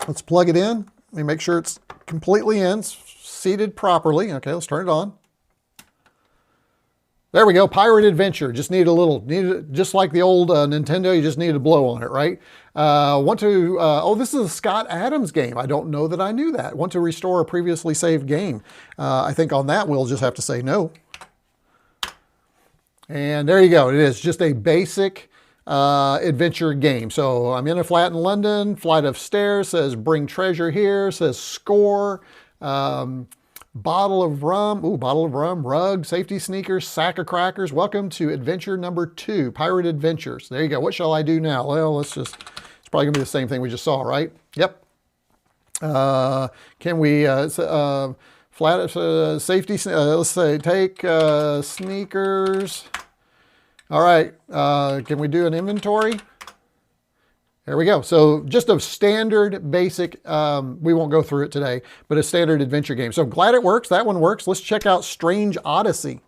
Let's plug it in. Let me make sure it's completely in, seated properly. Okay, let's turn it on. There we go, Pirate Adventure. Just need a little, just like the old Nintendo, you just need to blow on it, right? Oh, this is a Scott Adams game. I don't know that I knew that. Want to restore a previously saved game. I think on that we'll just have to say no. And there you go. It is just a basic adventure game. So I'm in a flat in London, flight of stairs, says bring treasure here, says score. Bottle of rum, rug, safety sneakers, sack of crackers. Welcome to adventure number 2, Pirate Adventures. There you go. What shall I do now? Well, it's probably gonna be the same thing we just saw, right? Yep. Can we, safety, let's say take sneakers. All right, can we do an inventory? There we go. So just a standard basic, we won't go through it today, but a standard adventure game. So glad it works. That one works. Let's check out Strange Odyssey.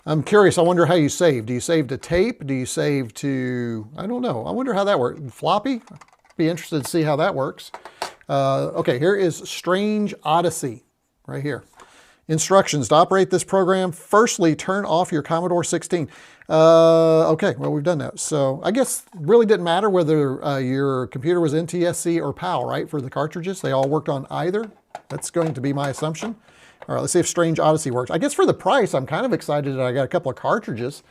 I'm curious. I wonder how you save. Do you save to tape? Do you save to, I don't know. I wonder how that works. Floppy? Be interested to see how that works. Okay, here is Strange Odyssey right here. Instructions to operate this program. Firstly, turn off your Commodore 16. Okay, well, we've done that. So I guess it really didn't matter whether your computer was NTSC or PAL, right? For the cartridges, they all worked on either. That's going to be my assumption. All right, let's see if Strange Odyssey works. I guess for the price, I'm kind of excited that I got a couple of cartridges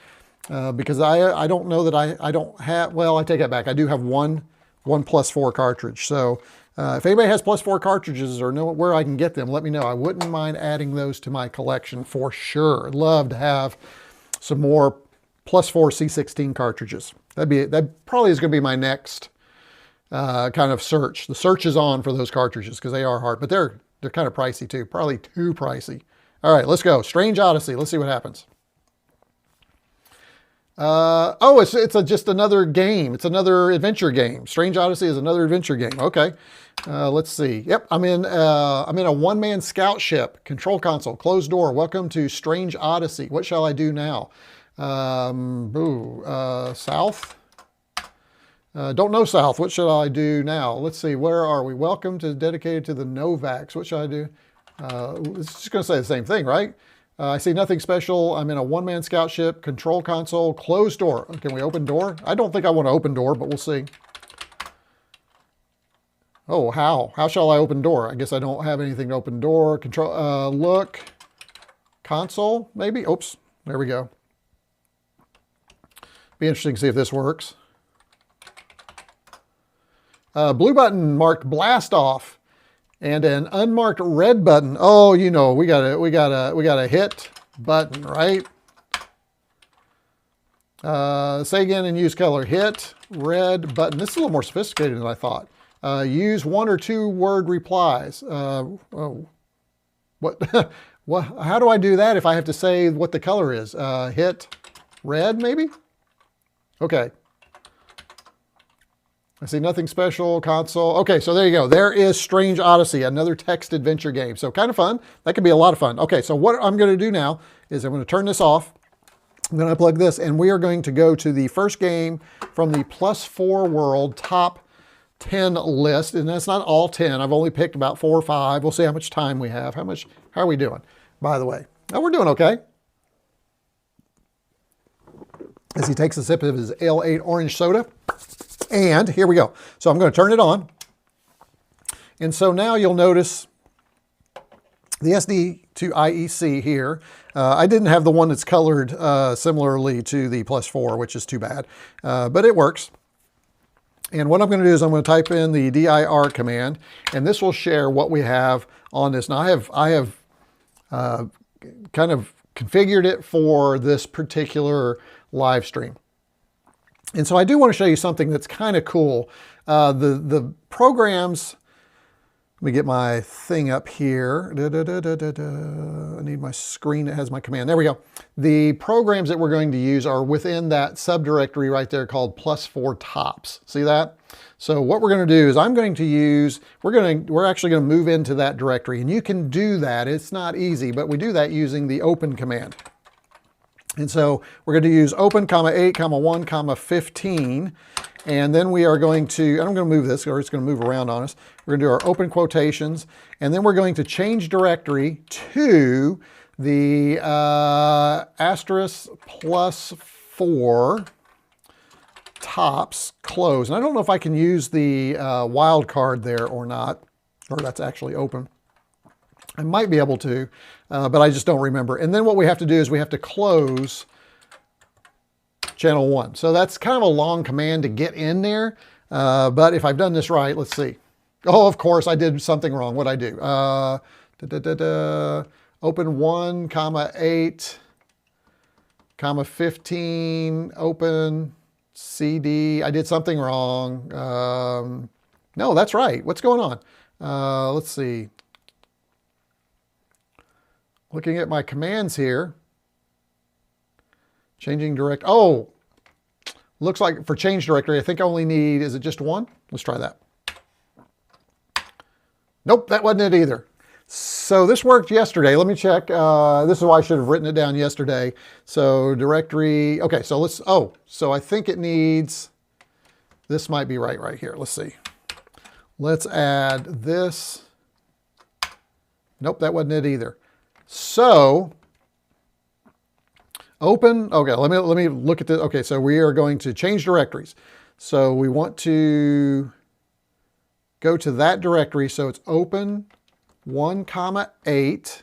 because I don't know that I don't have, well, I take that back. I do have one +4 cartridge. So if anybody has +4 cartridges or know where I can get them, let me know. I wouldn't mind adding those to my collection for sure. I'd love to have some more +4 C16 cartridges. That probably is going to be my next kind of search. The search is on for those cartridges because they are hard, but they're kind of pricey too. Probably too pricey. All right, let's go. Strange Odyssey. Let's see what happens. Oh, it's just another game. It's another adventure game. Strange Odyssey is another adventure game. Okay, let's see. Yep, I'm in a one-man scout ship. Control console, closed door. Welcome to Strange Odyssey. What shall I do now? South. Don't know south. What should I do now? Let's see. Where are we? Welcome to dedicated to the Novaks. What should I do? It's just going to say the same thing, right? I see nothing special. I'm in a one-man scout ship. Control console, closed door. Can we open door? I don't think I want to open door, but we'll see. Oh, how? How shall I open door? I guess I don't have anything to open door. Control, look. Console, maybe? Oops, there we go. Be interesting to see if this works. Blue button marked blast off, and an unmarked red button. Oh, you know, we got a hit button, right? Say again and use color. Hit red button. This is a little more sophisticated than I thought. Use 1 or 2 word replies. Oh, what? What? How do I do that if I have to say what the color is? Hit red, maybe. Okay. I see nothing special, console. Okay, so there you go. There is Strange Odyssey, another text adventure game. So kind of fun. That could be a lot of fun. Okay, so what I'm going to do now is I'm going to turn this off. I'm going to unplug this, and we are going to go to the first game from the +4 World top 10 list. And that's not all 10. I've only picked about 4 or 5. We'll see how much time we have. How are we doing, by the way? Oh, we're doing okay. as he takes a sip of his L8 orange soda. And here we go. So I'm going to turn it on. And so now you'll notice the SD to IEC here. I didn't have the one that's colored similarly to the +4, which is too bad, but it works. And what I'm going to do is I'm going to type in the dir command, and this will share what we have on this. Now I have kind of configured it for this particular live stream. And so I do want to show you something that's kind of cool. The programs, let me get my thing up here. I need my screen that has my command. There we go. The programs that we're going to use are within that subdirectory right there called +4 tops. See that? So what we're going to do is I'm going to use, we're actually going to move into that directory, and you can do that. It's not easy, but we do that using the open command. And so we're going to use open, (8, 1, 15. And then we are going to, and I'm going to move this, or it's going to move around on us. We're going to do our open quotations, and then we're going to change directory to the asterisk +4 tops close. And I don't know if I can use the wildcard there or not, or that's actually open. I might be able to, but I just don't remember. And then what we have to do is we have to close channel 1. So that's kind of a long command to get in there, but if I've done this right, let's see. Oh, of course, I did something wrong. What'd I do? Open 1, (8, 15, open CD. I did something wrong. No, that's right. What's going on? Let's see. Looking at my commands here. Changing direct, oh, looks like for change directory, I think I only need, is it just one? Let's try that. Nope, that wasn't it either. So this worked yesterday. Let me check. This is why I should have written it down yesterday. So directory, okay, so let's, oh, so I think it needs, this might be right here. Let's see. Let's add this. Nope, that wasn't it either. So open, okay, let me look at this. Okay, so we are going to change directories. So we want to go to that directory. So it's open 1, (8,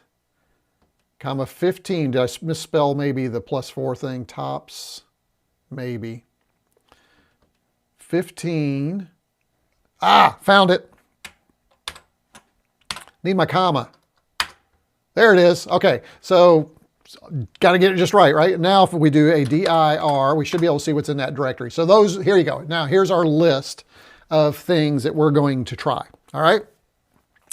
15. Did I misspell maybe the +4 thing? Tops, maybe. 15. Ah, found it. Need my comma. There it is. Okay, so got to get it just right? Now, if we do a dir, we should be able to see what's in that directory. So those, here you go. Now, here's our list of things that we're going to try. All right.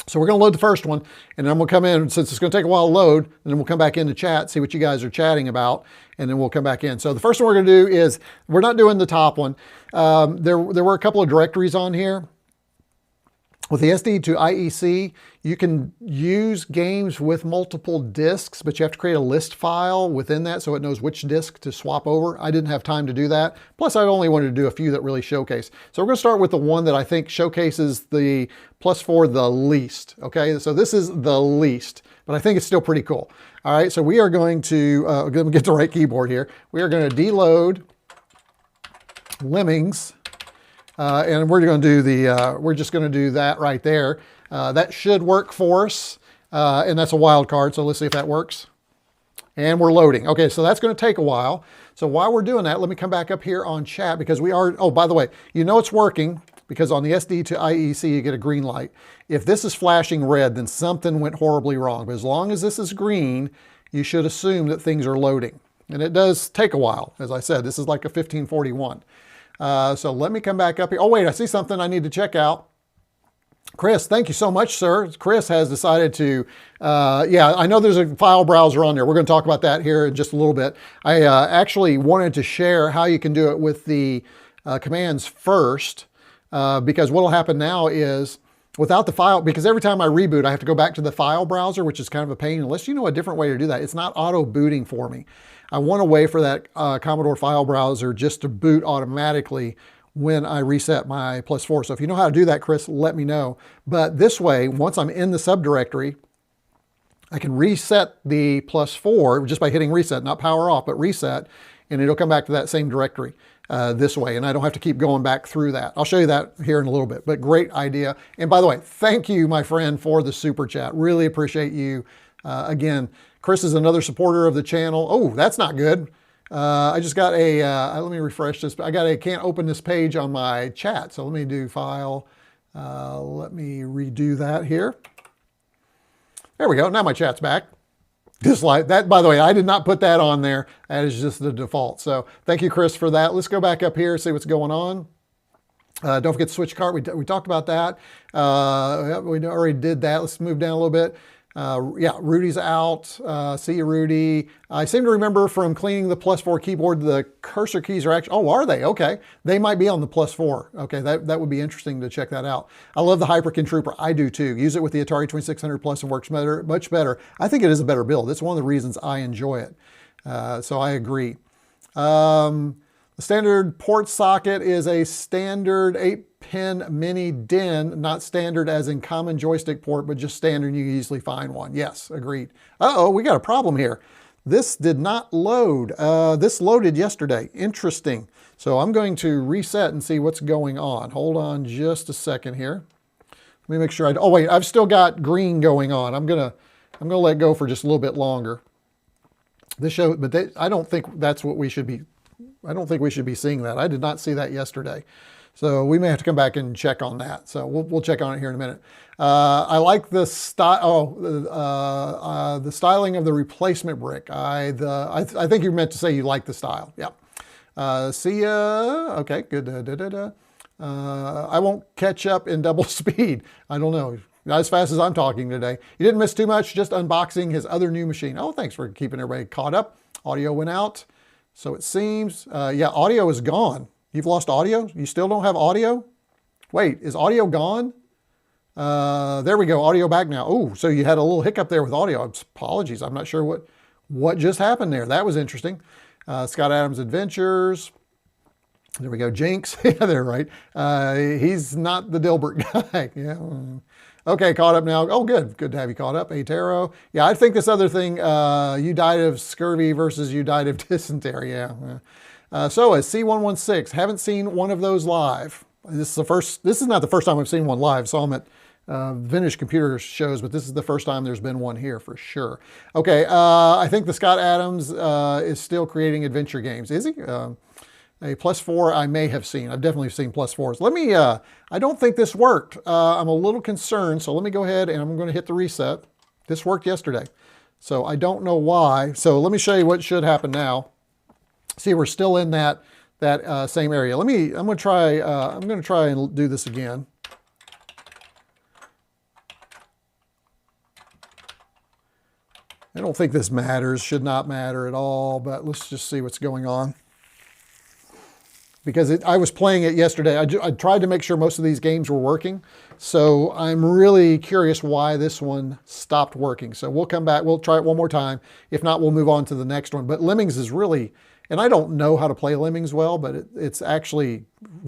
So we're going to load the first one, and then we'll come in, since it's going to take a while to load, and then we'll come back into chat, see what you guys are chatting about, and then we'll come back in. So the first one we're going to do is, we're not doing the top one. There were a couple of directories on here. With the SD to IEC, you can use games with multiple disks, but you have to create a list file within that so it knows which disk to swap over. I didn't have time to do that. Plus, I only wanted to do a few that really showcase. So we're going to start with the one that I think showcases the +4 the least. Okay, so this is the least, but I think it's still pretty cool. All right, so we are going to, let me get the right keyboard here. We are going to deload Lemmings. And we're going to do the, we're just going to do that right there. That should work for us. And that's a wild card. So let's see if that works. And we're loading. Okay, so that's going to take a while. So while we're doing that, let me come back up here on chat because we are, oh, by the way, you know it's working because on the SD to IEC, you get a green light. If this is flashing red, then something went horribly wrong. But as long as this is green, you should assume that things are loading. And it does take a while. As I said, this is like a 1541. So let me come back up here. Oh, wait, I see something I need to check out. Chris, thank you so much, sir. Chris has decided to, yeah, I know there's a file browser on there. We're going to talk about that here in just a little bit. I actually wanted to share how you can do it with the commands first, because what will happen now is without the file, because every time I reboot, I have to go back to the file browser, which is kind of a pain. Unless you know a different way to do that, it's not auto booting for me. I want a way for that Commodore file browser just to boot automatically when I reset my +4. So if you know how to do that, Chris, let me know. But this way, once I'm in the subdirectory, I can reset the +4 just by hitting reset, not power off, but reset. and it'll come back to that same directory this way, and I don't have to keep going back through that. I'll show you that here in a little bit, but great idea. And by the way, thank you, my friend, for the super chat. Really appreciate you. Again, Chris is another supporter of the channel. Oh, that's not good. I just got a, let me refresh this. I can't open this page on my chat. So let me do file. Let me redo that here. There we go. Now my chat's back. Just like that, by the way, I did not put that on there. That is just the default. So thank you, Chris, for that. Let's go back up here, see what's going on. Don't forget to switch cart. We talked about that. We already did that. Let's move down a little bit. Yeah, Rudy's out. See you, Rudy. I seem to remember from cleaning the +4 keyboard, the cursor keys are actually, oh, are they? Okay. They might be on the +4. Okay, that would be interesting to check that out. I love the Hyperkin Trooper. I do too. Use it with the Atari 2600 Plus and works better, much better. I think it is a better build. It's one of the reasons I enjoy it. So I agree. The standard port socket is a standard 8-pin mini DIN, not standard as in common joystick port, but just standard. You can easily find one. Yes, agreed. Uh-oh, we got a problem here. This did not load. This loaded yesterday. Interesting. So I'm going to reset and see what's going on. Hold on just a second here. Let me make sure oh wait, I've still got green going on. I'm gonna let go for just a little bit longer. This show, but I don't think that's what we should be. I don't think we should be seeing that. I did not see that yesterday. So we may have to come back and check on that. So we'll check on it here in a minute. I like the style. The styling of the replacement brick. I think you meant to say you like the style. Yeah. See ya. Okay. Good. I won't catch up in double speed. I don't know. Not as fast as I'm talking today. You didn't miss too much. Just unboxing his other new machine. Oh, thanks for keeping everybody caught up. Audio went out. So it seems, yeah, audio is gone. You've lost audio? You still don't have audio? Wait, is audio gone? There we go, audio back now. Oh, so you had a little hiccup there with audio. Apologies, I'm not sure what just happened there. That was interesting. Scott Adams Adventures. There we go, Jinx. Yeah, they're right. He's not the Dilbert guy. Yeah. Okay, caught up now. Oh, good. Good to have you caught up. Atero. Yeah, I think this other thing, you died of scurvy versus you died of dysentery. Yeah. So as C116, haven't seen one of those live. This is not the first time I've seen one live. Saw them at vintage computer shows, but this is the first time there's been one here for sure. Okay, I think the Scott Adams is still creating adventure games. Is he? A +4 I may have seen. I've definitely seen +4s. Let me, I don't think this worked. I'm a little concerned, so let me go ahead and I'm going to hit the reset. This worked yesterday, so I don't know why. So let me show you what should happen now. See, we're still in that same area. I'm going to try and do this again. I don't think this matters, should not matter at all, but let's just see what's going on. Because I was playing it yesterday. I tried to make sure most of these games were working. So I'm really curious why this one stopped working. So we'll come back, we'll try it one more time. If not, we'll move on to the next one. But Lemmings is really, and I don't know how to play Lemmings well, but it's actually,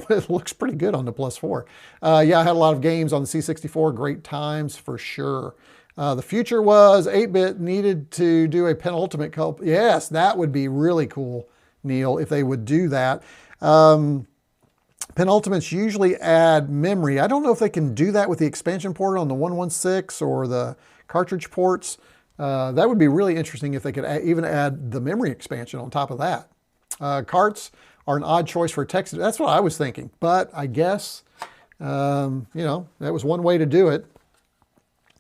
it looks pretty good on the +4. Yeah, I had a lot of games on the C64, great times for sure. The future was 8-bit needed to do a penultimate couple. Yes, that would be really cool, Neil, if they would do that. Penultimates usually add memory. I don't know if they can do that with the expansion port on the 116 or the cartridge ports. That would be really interesting if they could even add the memory expansion on top of that. Carts are an odd choice for text. That's what I was thinking, but I guess, you know, that was one way to do it.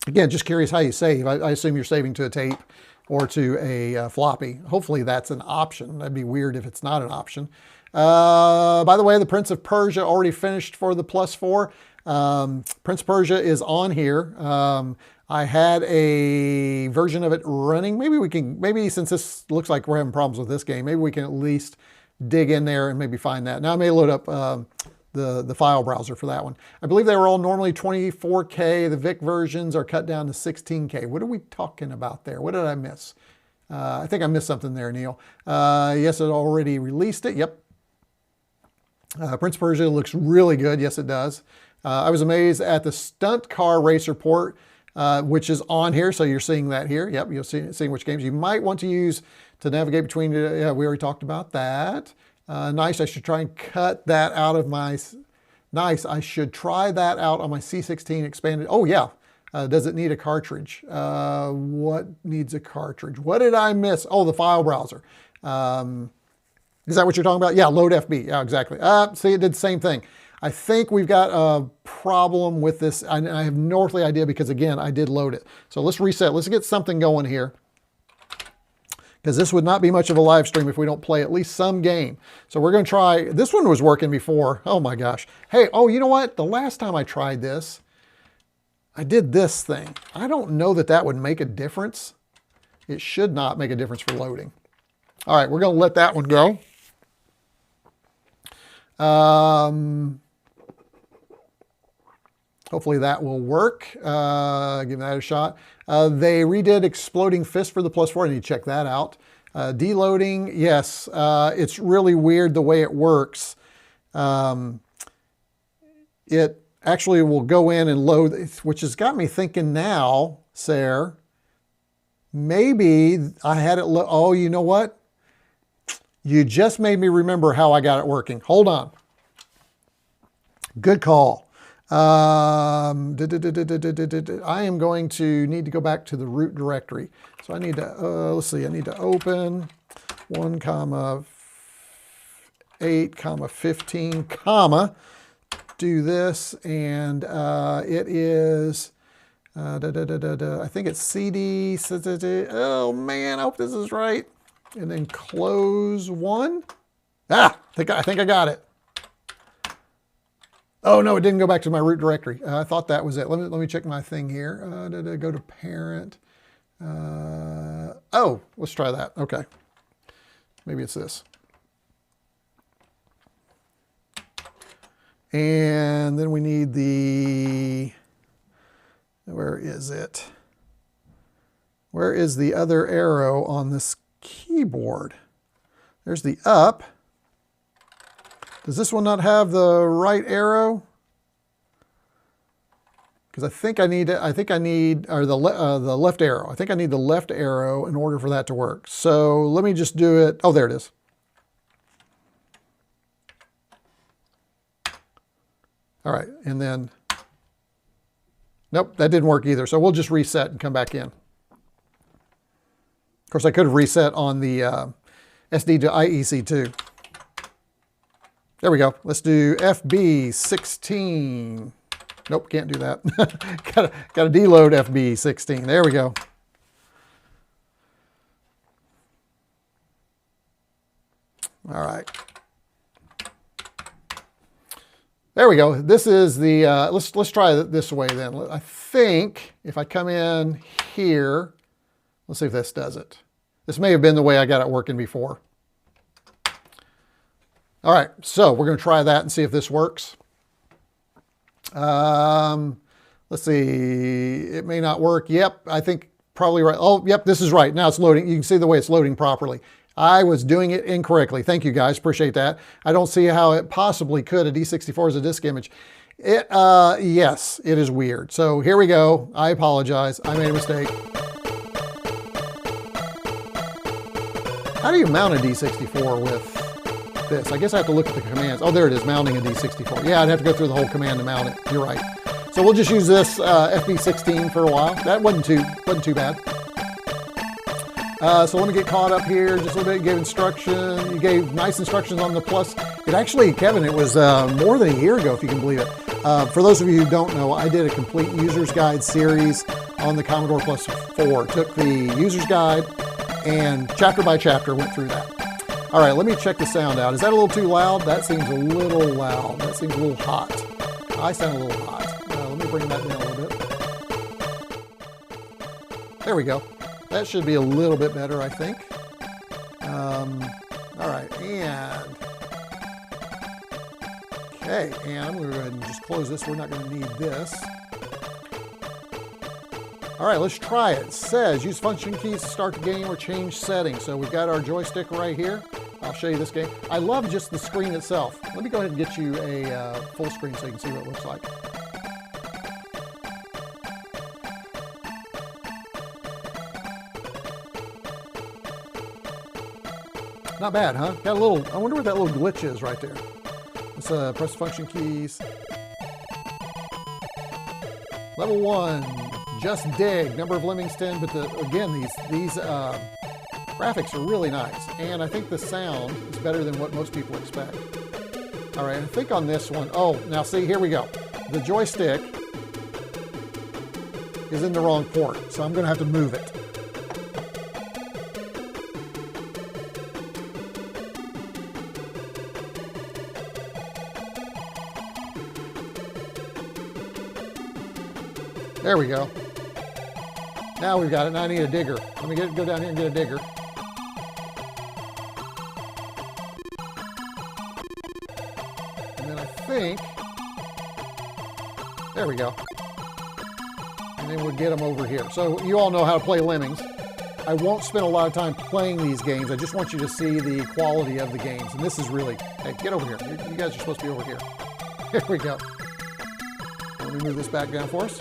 Again, just curious how you save. I assume you're saving to a tape or to a floppy. Hopefully that's an option. That'd be weird if it's not an option. By the way, the Prince of Persia already finished for the +4. Prince of Persia is on here. I had a version of it running. Maybe since this looks like we're having problems with this game, maybe we can at least dig in there and maybe find that. Now I may load up the file browser for that one. I believe they were all normally 24K. The VIC versions are cut down to 16K. What are we talking about there? What did I miss? I think I missed something there, Neil. Yes, it already released it. Yep. Prince of Persia looks really good. Yes, it does. I was amazed at the Stunt car racer port, which is on here. So you're seeing that here. Yep, you'll see seeing which games. You might want to use to navigate between, yeah, we already talked about that. Nice, I should try and cut that out of my, nice, I should try that out on my C16 expanded. Oh yeah, does it need a cartridge? What needs a cartridge? What did I miss? Oh, the file browser. Is that what you're talking about? Yeah, load FB, yeah, exactly. See, it did the same thing. I think we've got a problem with this. I have no earthly idea because again, I did load it. So let's reset, let's get something going here. Because this would not be much of a live stream if we don't play at least some game. So we're going to try, this one was working before. Oh my gosh. Hey, oh, you know what? The last time I tried this, I did this thing. I don't know that that would make a difference. It should not make a difference for loading. All right, we're going to let that one go. Hopefully that will work. Give that a shot. They redid Exploding Fist for the Plus 4. I need to check that out. Deloading, yes. It's really weird the way it works. It actually will go in and load, which has got me thinking now, Sarah, maybe I had it, oh, you know what? You just made me remember how I got it working. Hold on. Good call. I am going to need to go back to the root directory. So I need to, let's see, I need to open 1,8,15, do this, and it is, I think it's CD, oh man, I hope this is right. And then close one. I think I got it. Oh no, it didn't go back to my root directory. I thought that was it. Let me check my thing here. Go to parent. Oh, let's try that. Okay. Maybe it's this. And then we need the, where is it? Where is the other arrow on this keyboard? There's the up. Does this one not have the right arrow? Because I think I need, or the left arrow. I think I need the left arrow in order for that to work. So let me just do it. Oh, there it is. All right, and then, nope, that didn't work either. So we'll just reset and come back in. Of course, I could have reset on the SD to IEC too. There we go. Let's do FB16. Nope, can't do that. gotta deload FB16. There we go. All right. There we go. This is the, let's try it this way then. I think if I come in here, let's see if this does it. This may have been the way I got it working before. All right, so we're going to try that and see if this works. Let's see, it may not work. Yep, I think probably right. Oh, yep, this is right. Now it's loading. You can see the way it's loading properly. I was doing it incorrectly. Thank you guys, appreciate that. I don't see how it possibly could. A D64 is a disk image. Yes, it is weird. So here we go. I apologize. I made a mistake. How do you mount a D64 with this? I guess I have to look at the commands. Oh, there it is, mounting a D64. Yeah, I'd have to go through the whole command to mount it. You're right. So we'll just use this FB16 for a while. That wasn't too bad. So let me get caught up here just a little bit. You gave instruction. You gave nice instructions on the Plus. It actually, Kevin, it was more than a year ago, if you can believe it. For those of you who don't know, I did a complete user's guide series on the Commodore Plus 4. Took the user's guide and chapter by chapter went through that. All right, let me check the sound out. Is that a little too loud? That seems a little loud. That seems a little hot. I sound a little hot. Let me bring that down a little bit. There we go. That should be a little bit better, I think. All right, and okay, and I'm going to go ahead and just close this. We're not going to need this. All right, let's try it. It says use function keys to start the game or change settings. So we've got our joystick right here. I'll show you this game. I love just the screen itself. Let me go ahead and get you a full screen so you can see what it looks like. Not bad, huh? Got a little, I wonder what that little glitch is right there. Let's press function keys. Level 1, just dig. Number of Lemmings 10, but again, these graphics are really nice. And I think the sound is better than what most people expect. All right, I think on this one, oh, now see, here we go. The joystick is in the wrong port, so I'm gonna have to move it. There we go. Now we've got it. Now I need a digger. Let me go down here and get a digger. And then I think, there we go. And then we'll get them over here. So you all know how to play Lemmings. I won't spend a lot of time playing these games. I just want you to see the quality of the games. And this is really, hey, get over here. You guys are supposed to be over here. Here we go. Let me move this back down for us.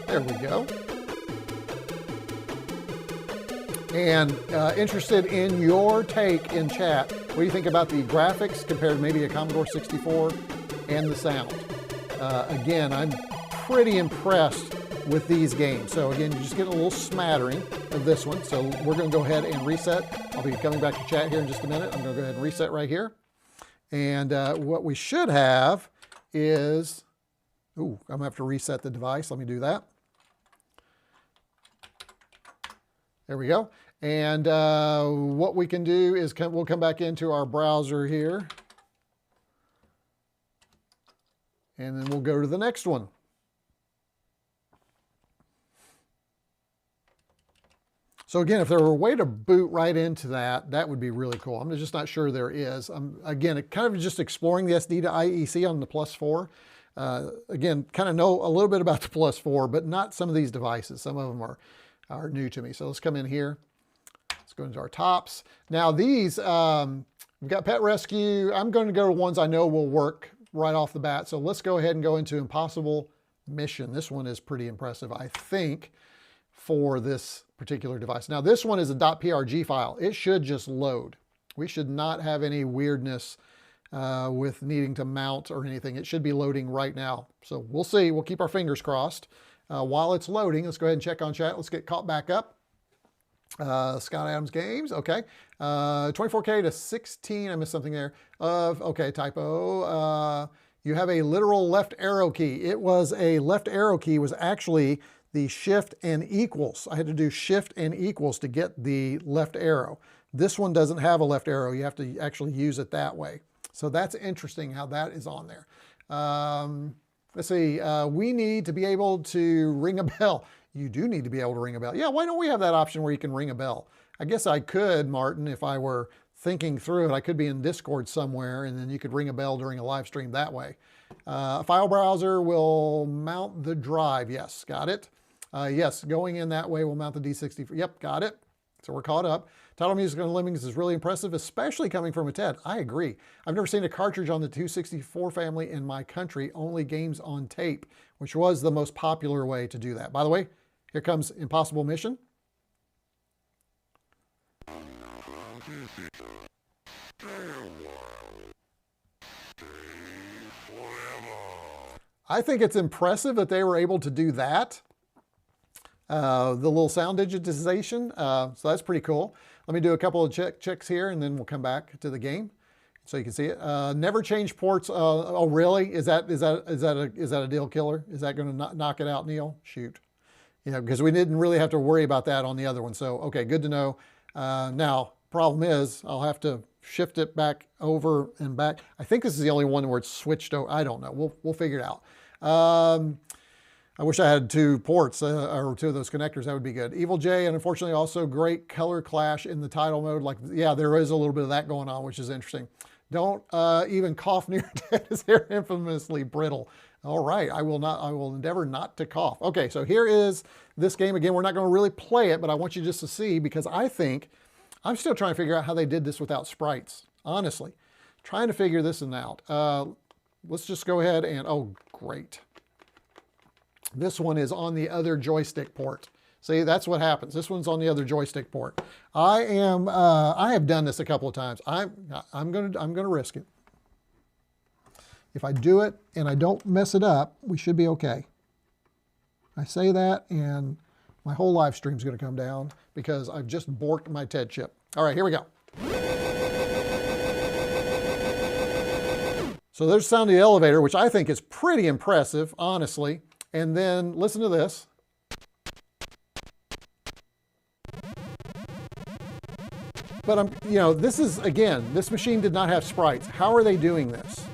There we go. And interested in your take in chat. What do you think about the graphics compared to maybe a Commodore 64 and the sound? Again, I'm pretty impressed with these games. So again, you just get a little smattering of this one. So we're going to go ahead and reset. I'll be coming back to chat here in just a minute. I'm going to go ahead and reset right here. And what we should have is, ooh, I'm going to have to reset the device. Let me do that. There we go. And what we can do is we'll come back into our browser here. And then we'll go to the next one. So again, if there were a way to boot right into that, that would be really cool. I'm just not sure there is. Again, it kind of just exploring the SD to IEC on the Plus 4. Again, kind of know a little bit about the Plus 4, but not some of these devices. Some of them are new to me. So let's come in here. Let's go into our tops. Now these, we've got Pet Rescue. I'm going to go to ones I know will work right off the bat. So let's go ahead and go into Impossible Mission. This one is pretty impressive, I think, for this particular device. Now this one is a .prg file. It should just load. We should not have any weirdness with needing to mount or anything. It should be loading right now. So we'll see. We'll keep our fingers crossed. While it's loading, let's go ahead and check on chat. Let's get caught back up. Scott Adams Games, okay. 24K to 16, I missed something there. Okay, typo. You have a literal left arrow key. It was a left arrow key was actually the shift and equals. I had to do shift and equals to get the left arrow. This one doesn't have a left arrow. You have to actually use it that way. So that's interesting how that is on there. Let's see, we need to be able to ring a bell. You do need to be able to ring a bell. Yeah, why don't we have that option where you can ring a bell? I guess I could, Martin, if I were thinking through it. I could be in Discord somewhere, and then you could ring a bell during a live stream that way. A file browser will mount the drive. Yes, got it. Yes, going in that way will mount the D64. Yep, got it. So we're caught up. Title music on Lemmings is really impressive, especially coming from a TED. I agree. I've never seen a cartridge on the 264 family in my country, only games on tape, which was the most popular way to do that. By the way, here comes Impossible Mission. I think it's impressive that they were able to do that. The little sound digitization, so that's pretty cool. Let me do a couple of checks here, and then we'll come back to the game so you can see it. Never change ports. Oh, really? Is that a deal killer? Is that going to knock it out, Neil? Shoot. Yeah, because we didn't really have to worry about that on the other one. So, okay, good to know. Now, problem is, I'll have to shift it back over and back. I think this is the only one where it's switched over. I don't know. We'll figure it out. I wish I had 2 ports or 2 of those connectors. That would be good. Evil J, and unfortunately also great color clash in the title mode. Like, yeah, there is a little bit of that going on, which is interesting. Don't even cough near death. They're infamously brittle. All right, I will endeavor not to cough. Okay, so here is this game. Again, we're not going to really play it, but I want you just to see, because I think I'm still trying to figure out how they did this without sprites. Honestly, trying to figure this one out. Let's just go ahead and, oh, great. This one is on the other joystick port. See, that's what happens. This one's on the other joystick port. I have done this a couple of times. I'm gonna risk it. If I do it and I don't mess it up, we should be okay. I say that and my whole live stream's gonna come down because I've just borked my TED chip. All right, here we go. So there's the sound of the elevator, which I think is pretty impressive, honestly. And then listen to this. But you know, this is, again, this machine did not have sprites. How are they doing this?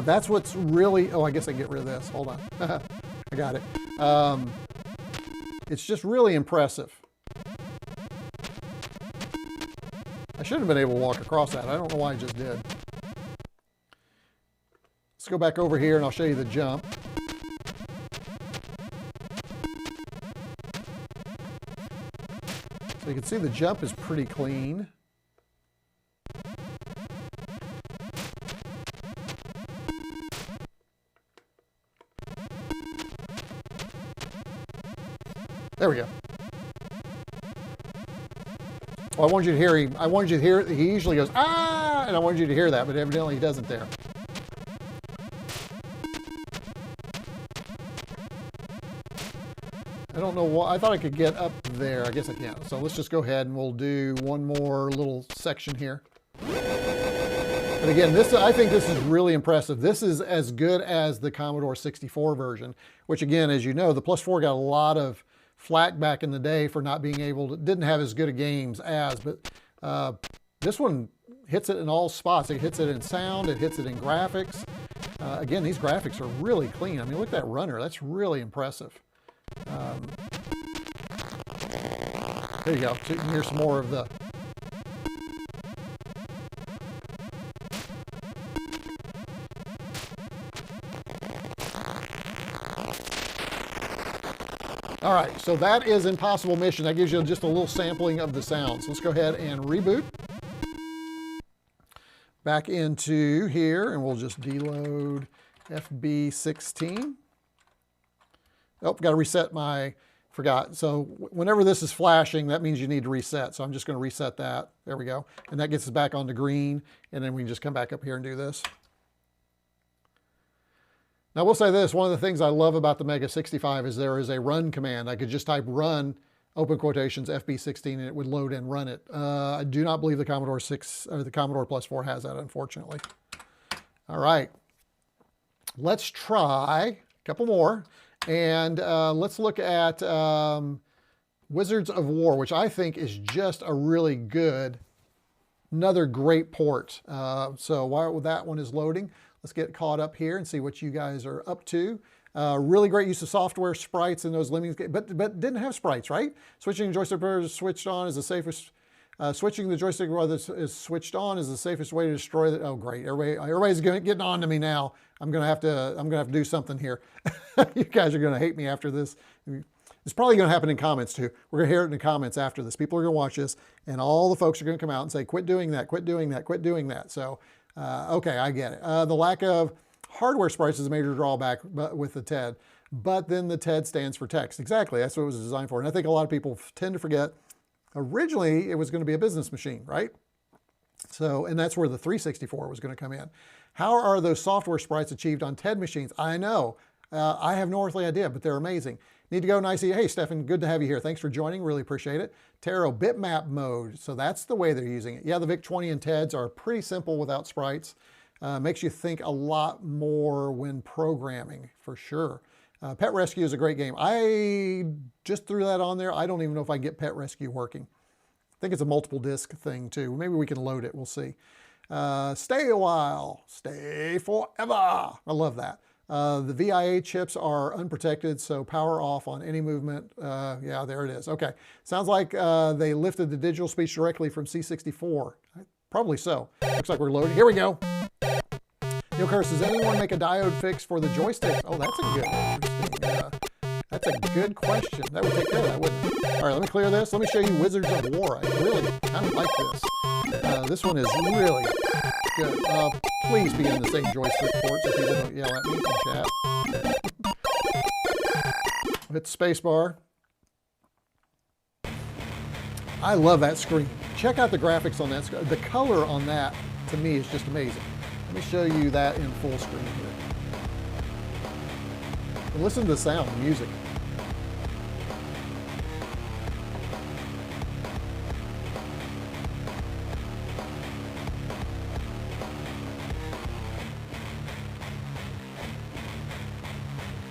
That's what's really, oh, I guess I can get rid of this. Hold on. I got it. It's just really impressive. I should have been able to walk across that. I don't know why I just did. Let's go back over here and I'll show you the jump. So you can see the jump is pretty clean. There we go. Well, I wanted you to hear him. I wanted you to hear it. He usually goes, ah, and I wanted you to hear that, but evidently he doesn't there. I don't know why. I thought I could get up there. I guess I can't. So let's just go ahead and we'll do one more little section here. But again, I think this is really impressive. This is as good as the Commodore 64 version, which again, as you know, the Plus 4 got a lot of flack back in the day for not being able to, didn't have as good of games as, but this one hits it in all spots. It hits it in sound, it hits it in graphics. Again, these graphics are really clean. I mean, look at that runner. That's really impressive. There you go. Here's some more of the... All right, so that is Impossible Mission. That gives you just a little sampling of the sounds. Let's go ahead and reboot. Back into here, and we'll just deload FB16. Oh, got to reset my, forgot. So whenever this is flashing, that means you need to reset. So I'm just going to reset that. There we go. And that gets us back onto green. And then we can just come back up here and do this. Now, we'll say this. One of the things I love about the Mega 65 is there is a run command. I could just type run, open quotations, FB16, and it would load and run it. I do not believe the Commodore 6 or the Commodore Plus 4 has that, unfortunately. All right. Let's try a couple more. And let's look at Wizards of War, which I think is just a really good, another great port. So while that one is loading, let's get caught up here and see what you guys are up to. Really great use of software sprites in those Lemmings, but didn't have sprites, right? Switching the joystick is switched on is the safest. Switching the joystick while this is switched on is the safest way to destroy the. Oh, great! Everybody's getting on to me now. I'm gonna have to do something here. You guys are gonna hate me after this. It's probably gonna happen in comments too. We're gonna hear it in the comments after this. People are gonna watch this, and all the folks are gonna come out and say, "Quit doing that! Quit doing that! Quit doing that!" So. Okay, I get it. The lack of hardware sprites is a major drawback with the TED, but then the TED stands for text. Exactly, that's what it was designed for. And I think a lot of people tend to forget, originally it was going to be a business machine, right? So, and that's where the 364 was going to come in. How are those software sprites achieved on TED machines? I know. I have no earthly idea, but they're amazing. Need to go nicely. Hey, Stefan, good to have you here. Thanks for joining. Really appreciate it. Taro, bitmap mode. So that's the way they're using it. Yeah, the VIC-20 and TEDs are pretty simple without sprites. Makes you think a lot more when programming, for sure. Pet Rescue is a great game. I just threw that on there. I don't even know if I can get Pet Rescue working. I think it's a multiple disc thing too. Maybe we can load it. We'll see. Stay a while. Stay forever. I love that. The VIA chips are unprotected, so power off on any movement. Yeah, there it is. Okay. Sounds like they lifted the digital speech directly from C64. Probably so. Looks like we're loading. Here we go. Neil Curse, does anyone make a diode fix for the joystick? Oh, that's a that's a good question. That would take care of that, wouldn't it? All right, let me clear this. Let me show you Wizards of War. I really kind of like this. This one is really good. Please be in the same joystick port so people don't yell at me in chat. Hit the space bar. I love that screen. Check out the graphics on that screen. The color on that, to me, is just amazing. Let me show you that in full screen here. And listen to the sound, the music.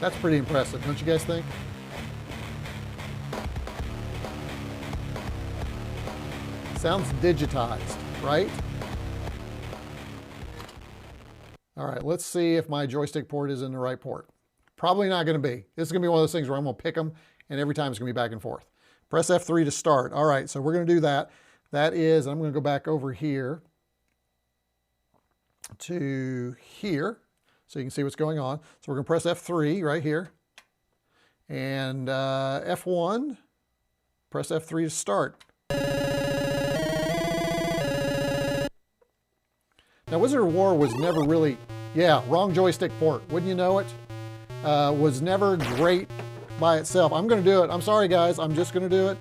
That's pretty impressive, don't you guys think? Sounds digitized, right? All right, let's see if my joystick port is in the right port. Probably not going to be. This is going to be one of those things where I'm going to pick them, and every time it's going to be back and forth. Press F3 to start. All right, so we're going to do that. That is, I'm going to go back over here to here so you can see what's going on. So we're going to press F3 right here, and F1, press F3 to start. Now, Wizard of War was never really, yeah, wrong joystick port, wouldn't you know it? Was never great by itself. I'm going to do it. I'm sorry, guys. I'm just going to do it.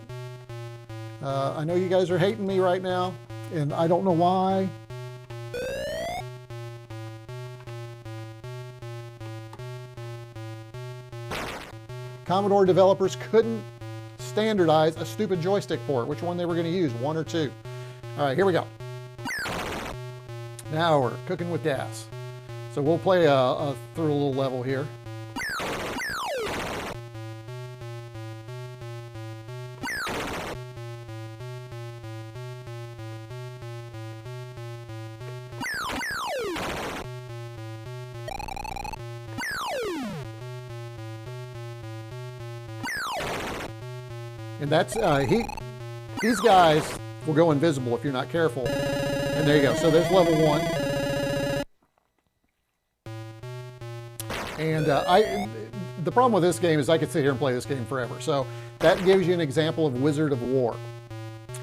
I know you guys are hating me right now, and I don't know why. Commodore developers couldn't standardize a stupid joystick port, which one they were going to use, one or two. All right, here we go. Now we're cooking with gas. So we'll play through a little level here. And that's, these guys will go invisible if you're not careful. And there you go. So there's level 1. And the problem with this game is I could sit here and play this game forever. So that gives you an example of Wizard of War.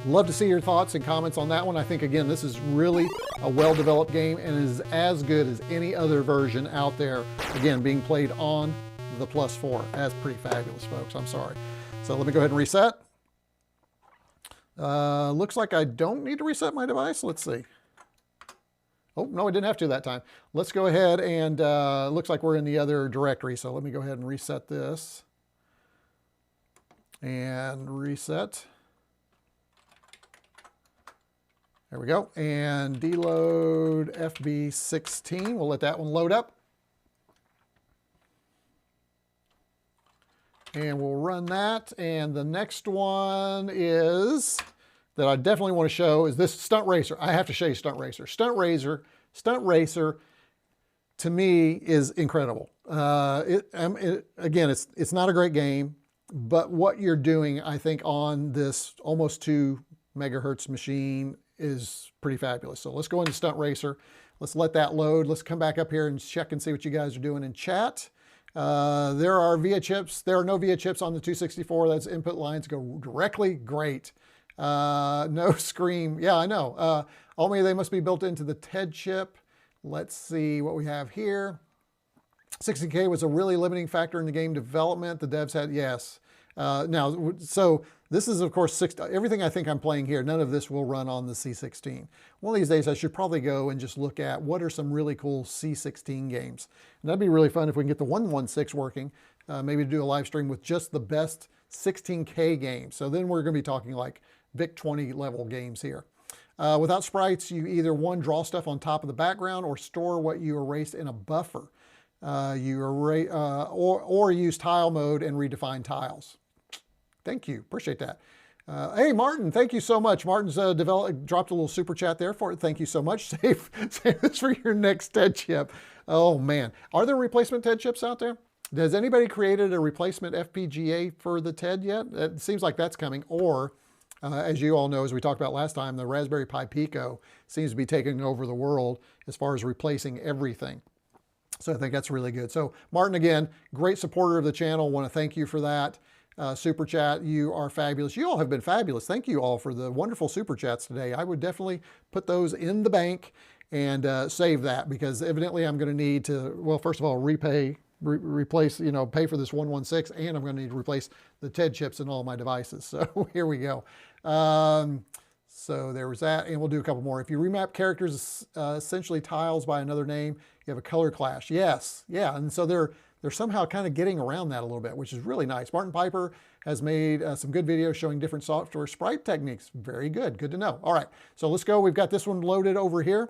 Love to see your thoughts and comments on that one. I think, again, this is really a well-developed game and is as good as any other version out there. Again, being played on the Plus 4. That's pretty fabulous, folks. I'm sorry. So let me go ahead and reset. Looks like I don't need to reset my device. Let's see. Oh, no, I didn't have to that time. Let's go ahead and looks like we're in the other directory. So let me go ahead and reset this. And reset. There we go. And deload FB16. We'll let that one load up. And we'll run that. And the next one is, that I definitely want to show, is this Stunt Racer. I have to show you Stunt Racer. Stunt Racer, to me, is incredible. Again, it's not a great game, but what you're doing, I think, on this almost 2 megahertz machine is pretty fabulous. So let's go into Stunt Racer. Let's let that load. Let's come back up here and check and see what you guys are doing in chat. There are VIA chips. There are no VIA chips on the 264. That's input lines go directly. Great. No Scream. Yeah, I know. Only they must be built into the TED chip. Let's see what we have here. 60K was a really limiting factor in the game development. The devs had, yes. Now, so this is, of course, everything I think I'm playing here, none of this will run on the C16. One of these days, I should probably go and just look at what are some really cool C16 games. And that'd be really fun if we can get the 116 working, maybe to do a live stream with just the best 16K games. So then we're going to be talking like VIC-20 level games here. Without sprites, you either, one, draw stuff on top of the background or store what you erased in a buffer. Or use tile mode and redefine tiles. Thank you. Appreciate that. Hey, Martin, thank you so much. Martin's dropped a little super chat there for it. Thank you so much. Save this for your next TED chip. Oh, man. Are there replacement TED chips out there? Has anybody created a replacement FPGA for the TED yet? It seems like that's coming. Or, as you all know, as we talked about last time, the Raspberry Pi Pico seems to be taking over the world as far as replacing everything. So I think that's really good. So Martin, again, great supporter of the channel. Want to thank you for that. Super chat, you are fabulous. You all have been fabulous. Thank you all for the wonderful super chats today. I would definitely put those in the bank and save that, because evidently I'm going to need to, well, first of all, repay replace, you know, pay for this 116, and I'm going to need to replace the TED chips in all my devices. So here we go. So there was that, and we'll do a couple more. If you remap characters, essentially tiles by another name, you have a color clash. Yes, yeah, and so they're somehow kind of getting around that a little bit, which is really nice. Martin Piper has made some good videos showing different software sprite techniques. Very good, good to know. All right, so let's go. We've got this one loaded over here.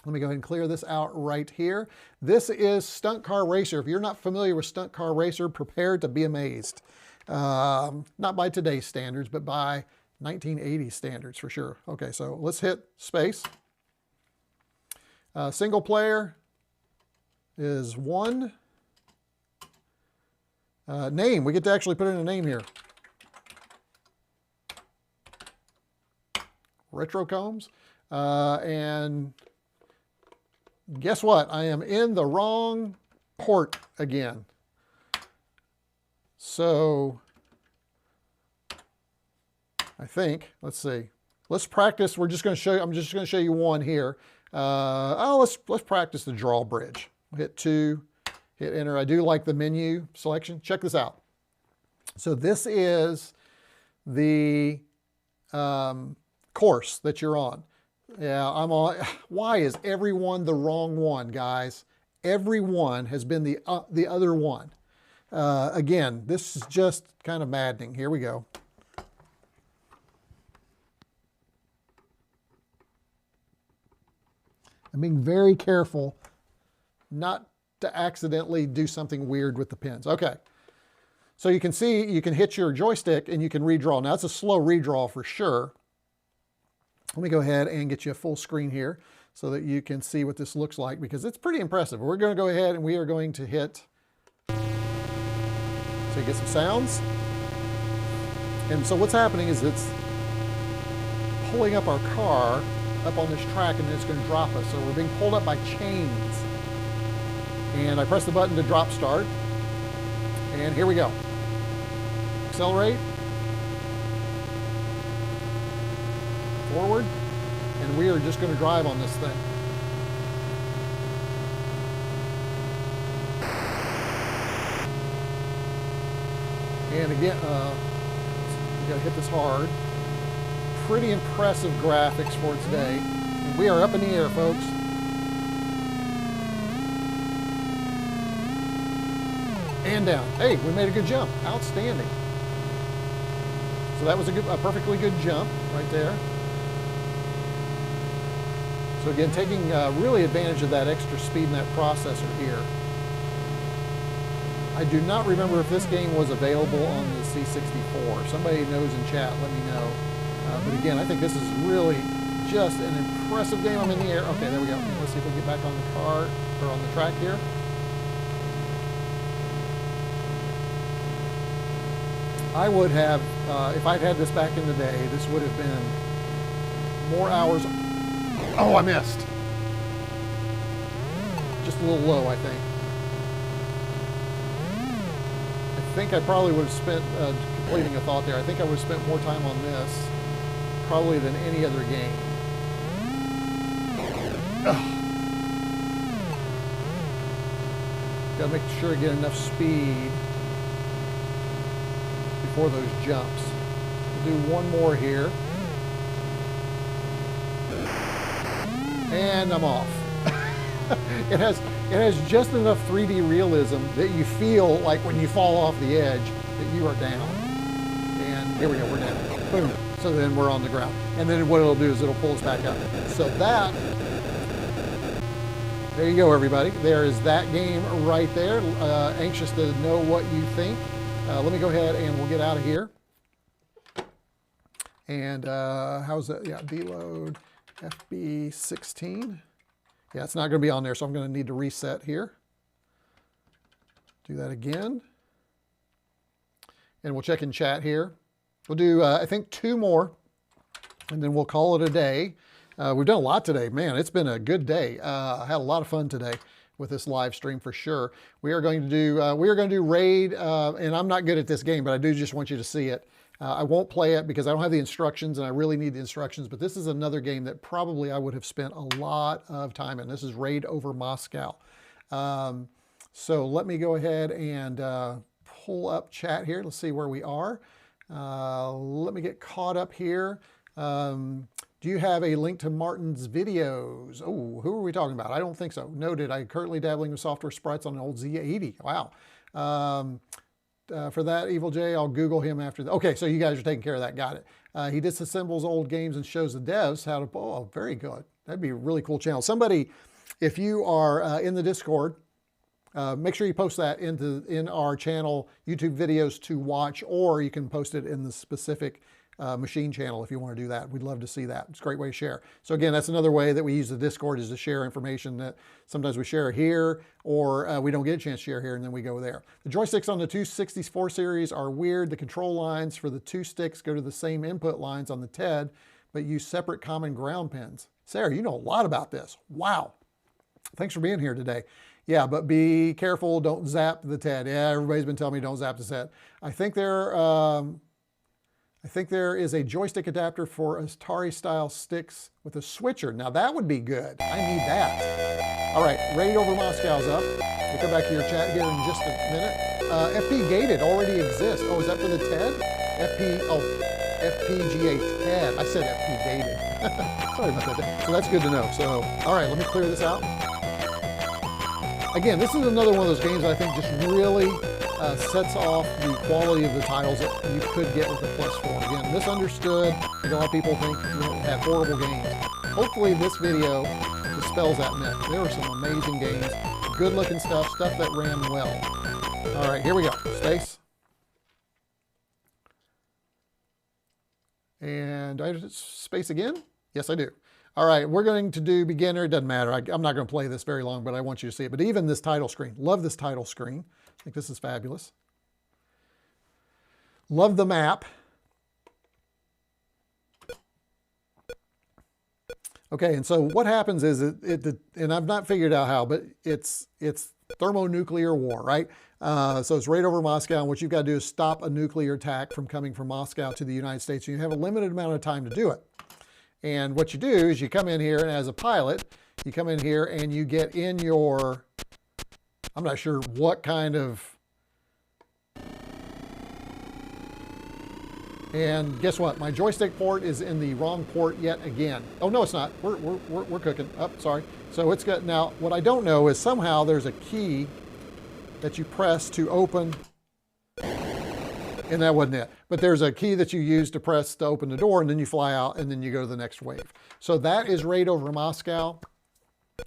Let me go ahead and clear this out right here. This is Stunt Car Racer. If you're not familiar with Stunt Car Racer, prepare to be amazed. Not by today's standards, but by 1980 standards for sure. Okay, so let's hit space. Single player is 1. Name, we get to actually put in a name here. retroCombs. And guess what? I am in the wrong port again. So I think, let's see. Let's practice. We're just going to show you, I'm just going to show you one here. Let's practice the drawbridge. Hit 2, hit enter. I do like the menu selection. Check this out. So this is the course that you're on. Yeah, I'm on. Why is everyone the wrong one, guys? Everyone has been the other one. Again, this is just kind of maddening. Here we go. I'm being very careful not to accidentally do something weird with the pins. Okay. So you can see, you can hit your joystick and you can redraw. Now it's a slow redraw for sure. Let me go ahead and get you a full screen here so that you can see what this looks like, because it's pretty impressive. We're going to go ahead and we are going to hit, so you get some sounds. And so what's happening is it's pulling up our car up on this track, and then it's going to drop us. So we're being pulled up by chains. And I press the button to drop start. And here we go. Accelerate. Forward. And we are just going to drive on this thing. And again, we got to hit this hard. Pretty impressive graphics for today. And we are up in the air, folks. And down. Hey, we made a good jump. Outstanding. So that was a perfectly good jump right there. So again, taking really advantage of that extra speed in that processor here. I do not remember if this game was available on the C64. Somebody knows in chat, let me know. But again, I think this is really just an impressive game. I'm in the air. Okay, there we go. Let's see if we get back on the car, or on the track here. I would have, if I'd had this back in the day, this would have been more hours. Oh, I missed. Just a little low, I think. I think I probably would have spent, completing a thought there, I think I would have spent more time on this probably than any other game. Ugh. Gotta make sure I get enough speed before those jumps. We'll do one more here. And I'm off. It has just enough 3D realism that you feel like when you fall off the edge that you are down. And here we go, we're down. Boom. So then we're on the ground. And then what it'll do is it'll pull us back up. So that, there you go, everybody. There is that game right there. Anxious to know what you think. Let me go ahead and we'll get out of here. And how's that? Yeah, deload FB16. Yeah, it's not going to be on there, so I'm going to need to reset here. Do that again. And we'll check in chat here. We'll do, I think, 2 more, and then we'll call it a day. We've done a lot today. Man, it's been a good day. I had a lot of fun today with this live stream for sure. We are going to do Raid, and I'm not good at this game, but I do just want you to see it. I won't play it because I don't have the instructions, and I really need the instructions, but this is another game that probably I would have spent a lot of time in. This is Raid over Moscow. So let me go ahead and pull up chat here. Let's see where we are. Let me get caught up here. Do you have a link to Martin's videos? Oh, who are we talking about? I don't think so. Noted, I'm currently dabbling with software sprites on an old Z80. Wow. For that, Evil J, I'll Google him after. Okay, so you guys are taking care of that. Got it. He disassembles old games and shows the devs how to. Oh, very good. That'd be a really cool channel. Somebody, if you are in the Discord, make sure you post that in our channel YouTube videos to watch, or you can post it in the specific machine channel if you want to do that. We'd love to see that. It's a great way to share. So again, that's another way that we use the Discord, is to share information that sometimes we share here, or we don't get a chance to share here, and then we go there. The joysticks on the 264 series are weird. The control lines for the two sticks go to the same input lines on the TED, but use separate common ground pins. Sarah, you know a lot about this. Wow. Thanks for being here today. Yeah, but be careful. Don't zap the TED. Yeah, everybody's been telling me don't zap the TED. I think there is a joystick adapter for Atari-style sticks with a switcher. Now that would be good. I need that. All right, Raid Over Moscow's up. We'll come back to your chat here in just a minute. FP Gated already exists. Oh, is that for the TED? FPGA TED. I said FP Gated. Sorry about that. So that's good to know. So, all right, let me clear this out. Again, this is another one of those games I think just really sets off the quality of the titles that you could get with the Plus 4. Again, misunderstood. A lot of people think have horrible games. Hopefully this video dispels that myth. There were some amazing games, good looking stuff that ran well. All right, here we go. Space. And do I have space again? Yes, I do. All right, we're going to do beginner. It doesn't matter. I'm not going to play this very long, but I want you to see it. But even this title screen, love this title screen. I think this is fabulous. Love the map. Okay, and so what happens is and I've not figured out how, but it's thermonuclear war, right? So it's right over Moscow, and what you've got to do is stop a nuclear attack from coming from Moscow to the United States. And you have a limited amount of time to do it. And what you do is you come in here, and as a pilot, you come in here and you get in your, I'm not sure what kind of, and guess what? My joystick port is in the wrong port yet again. Oh, no, it's not. We're cooking. Oh, sorry. So it's got, now, what I don't know is somehow there's a key that you press to open, and that wasn't it. But there's a key that you use to press to open the door, and then you fly out, and then you go to the next wave. So that is Raid Over Moscow.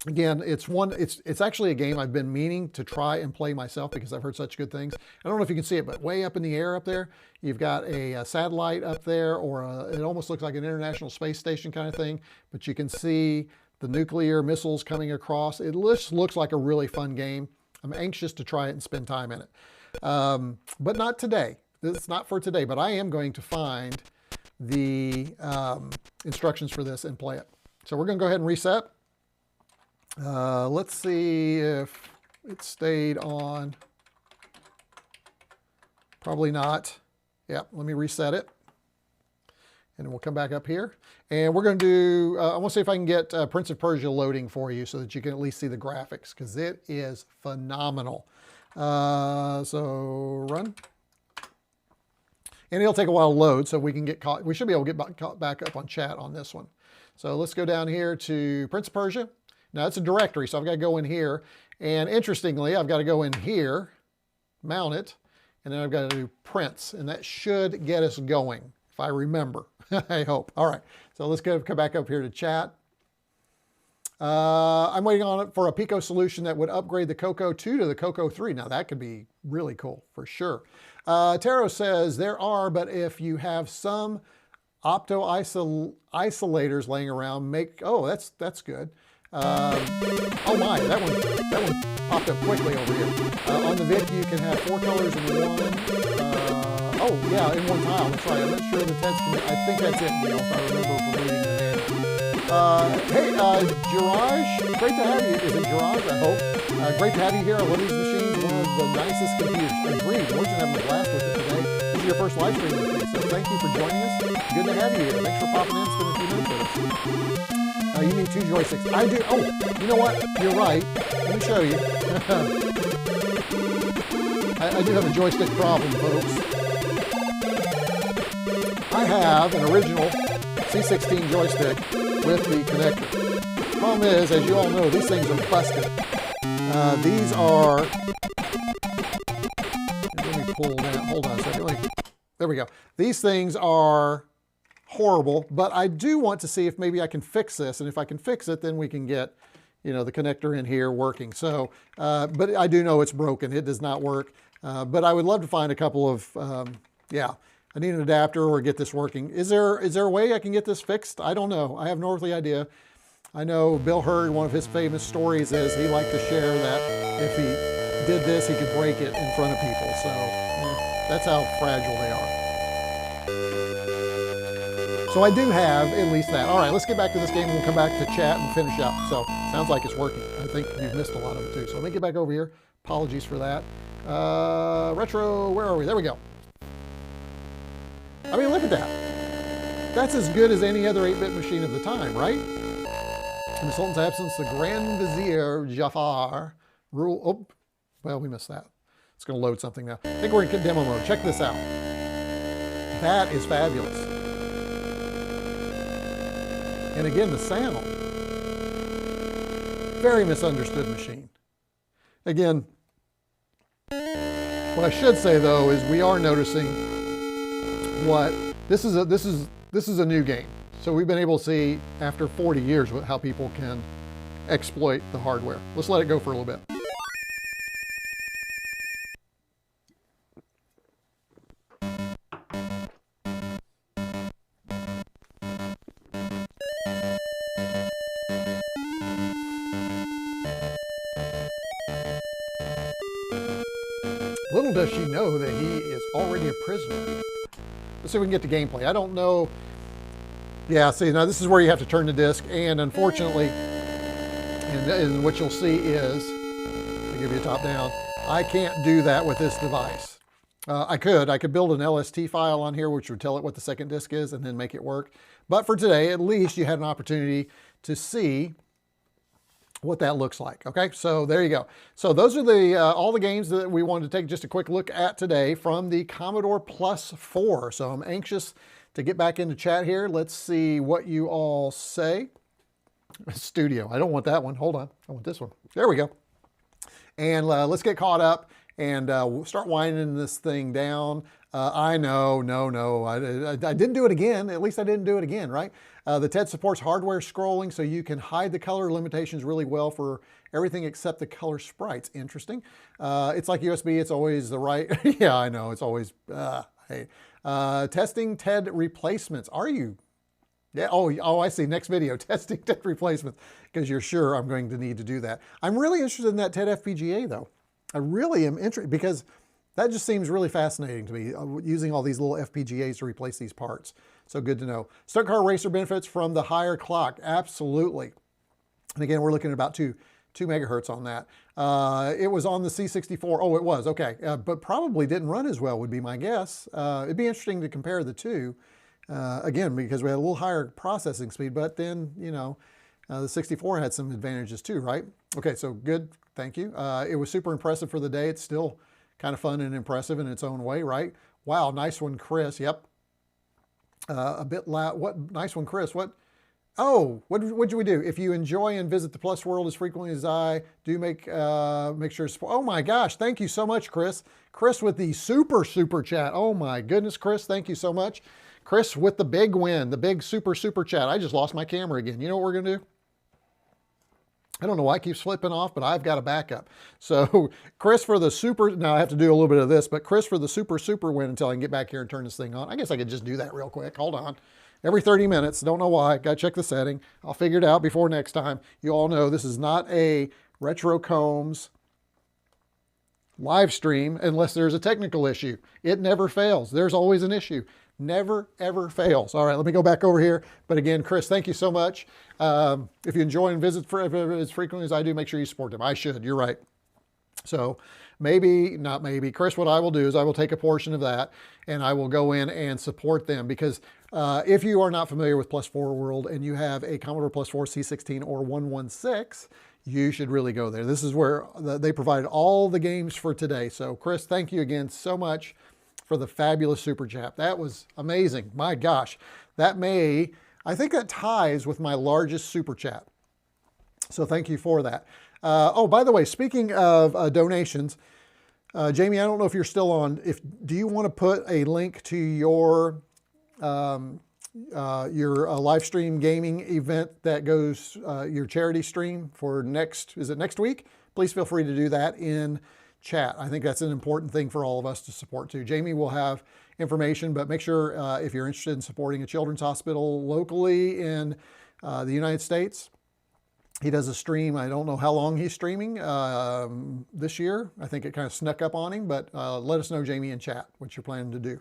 Again, it's actually a game I've been meaning to try and play myself because I've heard such good things. I don't know if you can see it, but way up in the air up there, you've got a satellite up there, or it almost looks like an International Space Station kind of thing, but you can see the nuclear missiles coming across. It just looks like a really fun game. I'm anxious to try it and spend time in it. But not today. It's not for today, but I am going to find the instructions for this and play it. So we're going to go ahead and reset. Let's see if it stayed on. Probably not. Yeah, let me reset it. And we'll come back up here. And we're going to do, I want to see if I can get Prince of Persia loading for you so that you can at least see the graphics, because it is phenomenal. So run. And it'll take a while to load, so we can get caught. We should be able to get caught back up on chat on this one. So let's go down here to Prince of Persia. Now it's a directory, so I've got to go in here. And interestingly, I've got to go in here, mount it, and then I've got to do Prince. And that should get us going, if I remember. I hope. All right, so let's come back up here to chat. I'm waiting on it for a Pico solution that would upgrade the Coco 2 to the Coco 3. Now that could be really cool, for sure. Taro says, there are, but if you have some opto-isolators laying around, oh, that's good. Oh my, that one popped up quickly over here. On the VIC, you can have 4 colors in one. Oh yeah, in one tile, that's right. I'm not sure the tents can, I think that's it, Neil, if I remember from reading the name. Hey, Jiraj, great to have you. Is it Jiraj, I hope? Great to have you here on Lemmings machines, one of the nicest computers. Agreed, we're just having a blast with it today. This is your first live stream with me, so thank you for joining us. Good to have you here. Thanks for popping in, spending a few minutes with us. You need 2 joysticks. I do. Oh, you know what? You're right. Let me show you. I do have a joystick problem, folks. I have an original C16 joystick with the connector. Problem is, as you all know, these things are busted. These are, let me pull that, hold on a second. There we go. These things are horrible, but I do want to see if maybe I can fix this. And if I can fix it, then we can get, you know, the connector in here working. So, but I do know it's broken. It does not work. But I would love to find a couple of, yeah, I need an adapter or get this working. Is there a way I can get this fixed? I don't know. I have no earthly idea. I know Bill Hurd, one of his famous stories is he liked to share that if he did this, he could break it in front of people. So yeah, that's how fragile they are. So I do have at least that. All right, let's get back to this game and we'll come back to chat and finish up. So sounds like it's working. I think you've missed a lot of it too. So let me get back over here. Apologies for that. Retro, where are we? There we go. I mean, look at that. That's as good as any other 8-bit machine of the time, right? In the Sultan's absence, the Grand Vizier Jafar rule. Oh, well, we missed that. It's going to load something now. I think we're in demo mode. Check this out. That is fabulous. And again, the sound. Very misunderstood machine. Again, what I should say though is we are noticing what this is a new game. So we've been able to see after 40 years how people can exploit the hardware. Let's let it go for a little bit. Little does she know that he is already a prisoner. Let's see if we can get to gameplay. I don't know. Yeah, see, now this is where you have to turn the disc, and unfortunately, and what you'll see is, I'll give you a top down, I can't do that with this device. I could build an LST file on here, which would tell it what the second disc is, and then make it work. But for today, at least you had an opportunity to see what that looks like. Okay, so there you go. So those are the all the games that we wanted to take just a quick look at today from the Commodore Plus 4. So I'm anxious to get back into chat here. Let's see what you all say. Studio, I don't want that one. Hold on, I want this one. There we go. And let's get caught up and we'll start winding this thing down. I know, no, I didn't do it again. At least I didn't do it again, right? The TED supports hardware scrolling, so you can hide the color limitations really well for everything except the color sprites. Interesting. It's like USB, it's always the right, yeah, I know, it's always, hey. Testing TED replacements. Are you? Yeah, oh, I see. Next video, testing TED replacements, because you're sure I'm going to need to do that. I'm really interested in that TED FPGA, though. I really am interested, because that just seems really fascinating to me, using all these little FPGAs to replace these parts. So good to know. Stunt Car Racer benefits from the higher clock. Absolutely. And again, we're looking at about 2 megahertz on that. It was on the C64. Oh, it was. Okay. But probably didn't run as well, would be my guess. It'd be interesting to compare the two. Again, because we had a little higher processing speed, but then, you know, the 64 had some advantages too, right? Okay, so good. Thank you. It was super impressive for the day. It's still kind of fun and impressive in its own way, right? Wow, nice one, Chris. Yep. A bit loud. What? Nice one, Chris. What? Oh, what do we do? If you enjoy and visit the Plus world as frequently as I do, make sure to support. Oh my gosh, thank you so much, Chris. Chris with the super chat. Oh my goodness, Chris, thank you so much. Chris with the big win, the big super chat. I just lost my camera again. You know what we're gonna do? I don't know why it keeps flipping off, but I've got a backup. So Chris for the super, now I have to do a little bit of this, but Chris for the super win until I can get back here and turn this thing on. I guess I could just do that real quick. Hold on. Every 30 minutes, don't know why, got to check the setting. I'll figure it out before next time. You all know this is not a retroCombs live stream unless there's a technical issue. It never fails. There's always an issue. Never, ever fails. All right, let me go back over here. But again, Chris, thank you so much. If you enjoy and visit as frequently as I do, make sure you support them. I should, you're right. So maybe, not maybe, Chris, what I will do is I will take a portion of that and I will go in and support them, because if you are not familiar with Plus 4 World and you have a Commodore Plus 4 C16 or 116, you should really go there. This is where they provide all the games for today. So Chris, thank you again so much for the fabulous super chat. That was amazing. My gosh, I think that ties with my largest super chat. So thank you for that. Oh, by the way, speaking of donations, Jamie, I don't know if you're still on. Do you want to put a link to your live stream gaming event that goes, your charity stream for is it next week? Please feel free to do that in chat. I think that's an important thing for all of us to support too. Jamie will have information, but make sure if you're interested in supporting a children's hospital locally in the United States, he does a stream. I don't know how long he's streaming this year. I think it kind of snuck up on him, but let us know, Jamie, in chat what you're planning to do.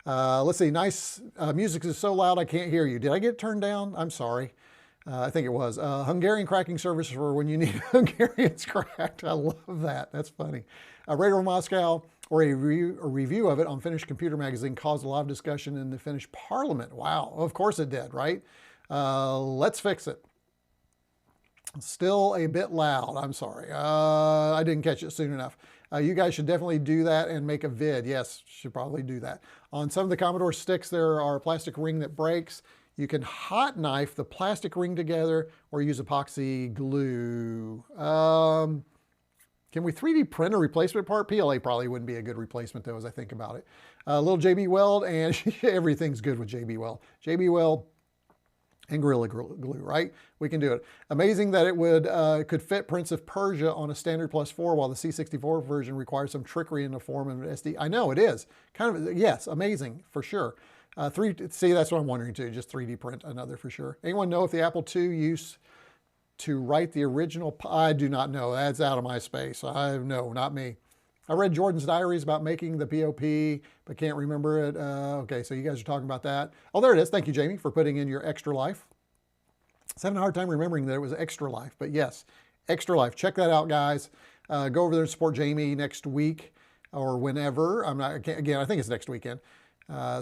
Let's see. Nice music is so loud I can't hear you. Did I get turned down? I'm sorry. I think it was. Hungarian cracking service for when you need Hungarians cracked. I love that. That's funny. Radio Moscow, or a review of it on Finnish Computer Magazine, caused a lot of discussion in the Finnish Parliament. Wow. Of course it did, right? Let's fix it. Still a bit loud. I'm sorry. I didn't catch it soon enough. You guys should definitely do that and make a vid. Yes, should probably do that. On some of the Commodore sticks, there are a plastic ring that breaks. You can hot knife the plastic ring together or use epoxy glue. Can we 3D print a replacement part? PLA probably wouldn't be a good replacement though, as I think about it. Little JB Weld, and everything's good with JB Weld. JB Weld and Gorilla Glue, right? We can do it. Amazing that it could fit Prince of Persia on a standard +4, while the C64 version requires some trickery in the form of an SD. I know it is kind of, yes, amazing for sure. See, that's what I'm wondering too. Just 3D print another for sure. Anyone know if the Apple II used to write the original? I do not know. That's out of my space. No, not me. I read Jordan's diaries about making the POP, but can't remember it. Okay, so you guys are talking about that. Oh, there it is. Thank you, Jamie, for putting in your Extra Life. I was having a hard time remembering that it was Extra Life, but yes, Extra Life. Check that out, guys. Go over there and support Jamie next week or whenever. Again, I think it's next weekend.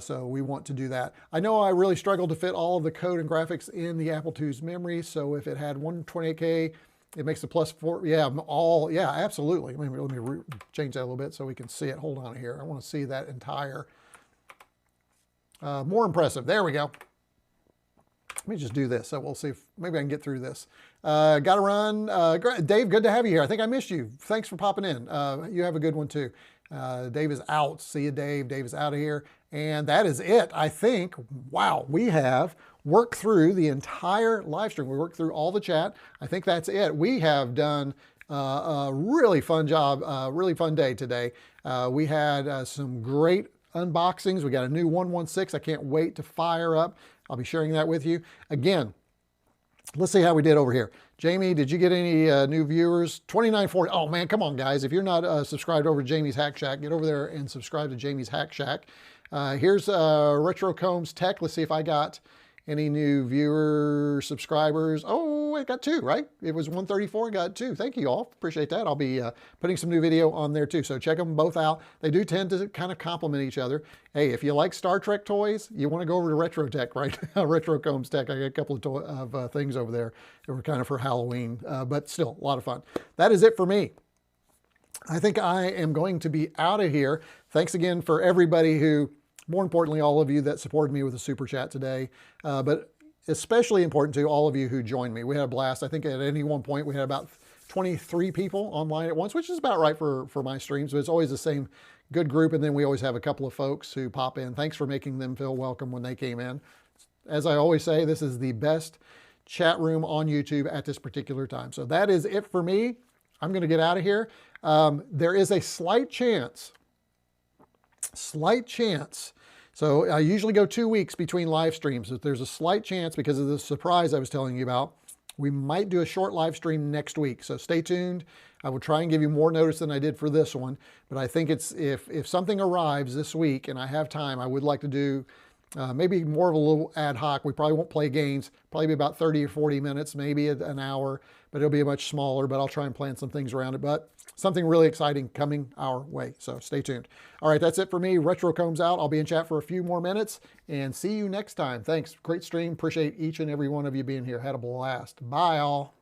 So we want to do that. I know I really struggled to fit all of the code and graphics in the Apple II's memory. So if it had 128K, it makes the +4. Yeah, absolutely. Let me change that a little bit so we can see it. Hold on here. I want to see that entire, more impressive. There we go. Let me just do this. So we'll see if maybe I can get through this. Got to run. Dave, good to have you here. I think I missed you. Thanks for popping in. You have a good one too. Dave is out. See you, Dave. Dave is out of here. And that is it, I think. Wow, we have worked through the entire live stream. We worked through all the chat. I think that's it. We have done a really fun job, really fun day today. We had some great unboxings. We got a new 116. I can't wait to fire up. I'll be sharing that with you. Again, let's see how we did over here. Jamie, did you get any new viewers? 2940. Oh man, come on guys. If you're not subscribed over to Jamie's Hack Shack, get over there and subscribe to Jamie's Hack Shack. Here's retroCombs Tech. Let's see if I got any new viewer subscribers. Oh, I got 2, right? It was 134, I got 2. Thank you all. Appreciate that. I'll be putting some new video on there too. So check them both out. They do tend to kind of complement each other. Hey, if you like Star Trek toys, you want to go over to RetroTech, right? retroCombs Tech. I got a couple of things over there that were kind of for Halloween, but still a lot of fun. That is it for me. I think I am going to be out of here. Thanks again for everybody who, more importantly, all of you that supported me with a super chat today, but especially important to all of you who joined me. We had a blast. I think at any one point we had about 23 people online at once, which is about right for my streams, but it's always the same good group. And then we always have a couple of folks who pop in. Thanks for making them feel welcome when they came in. As I always say, this is the best chat room on YouTube at this particular time. So that is it for me. I'm going to get out of here. There is a slight chance. So I usually go 2 weeks between live streams. If there's a slight chance, because of the surprise I was telling you about, we might do a short live stream next week. So stay tuned. I will try and give you more notice than I did for this one. But I think it's if something arrives this week and I have time, I would like to do maybe more of a little ad hoc. We probably won't play games, probably be about 30 or 40 minutes, maybe an hour, but it'll be much smaller, but I'll try and plan some things around it. But something really exciting coming our way. So stay tuned. All right, that's it for me. retroCombs out. I'll be in chat for a few more minutes and see you next time. Thanks. Great stream. Appreciate each and every one of you being here. Had a blast. Bye all.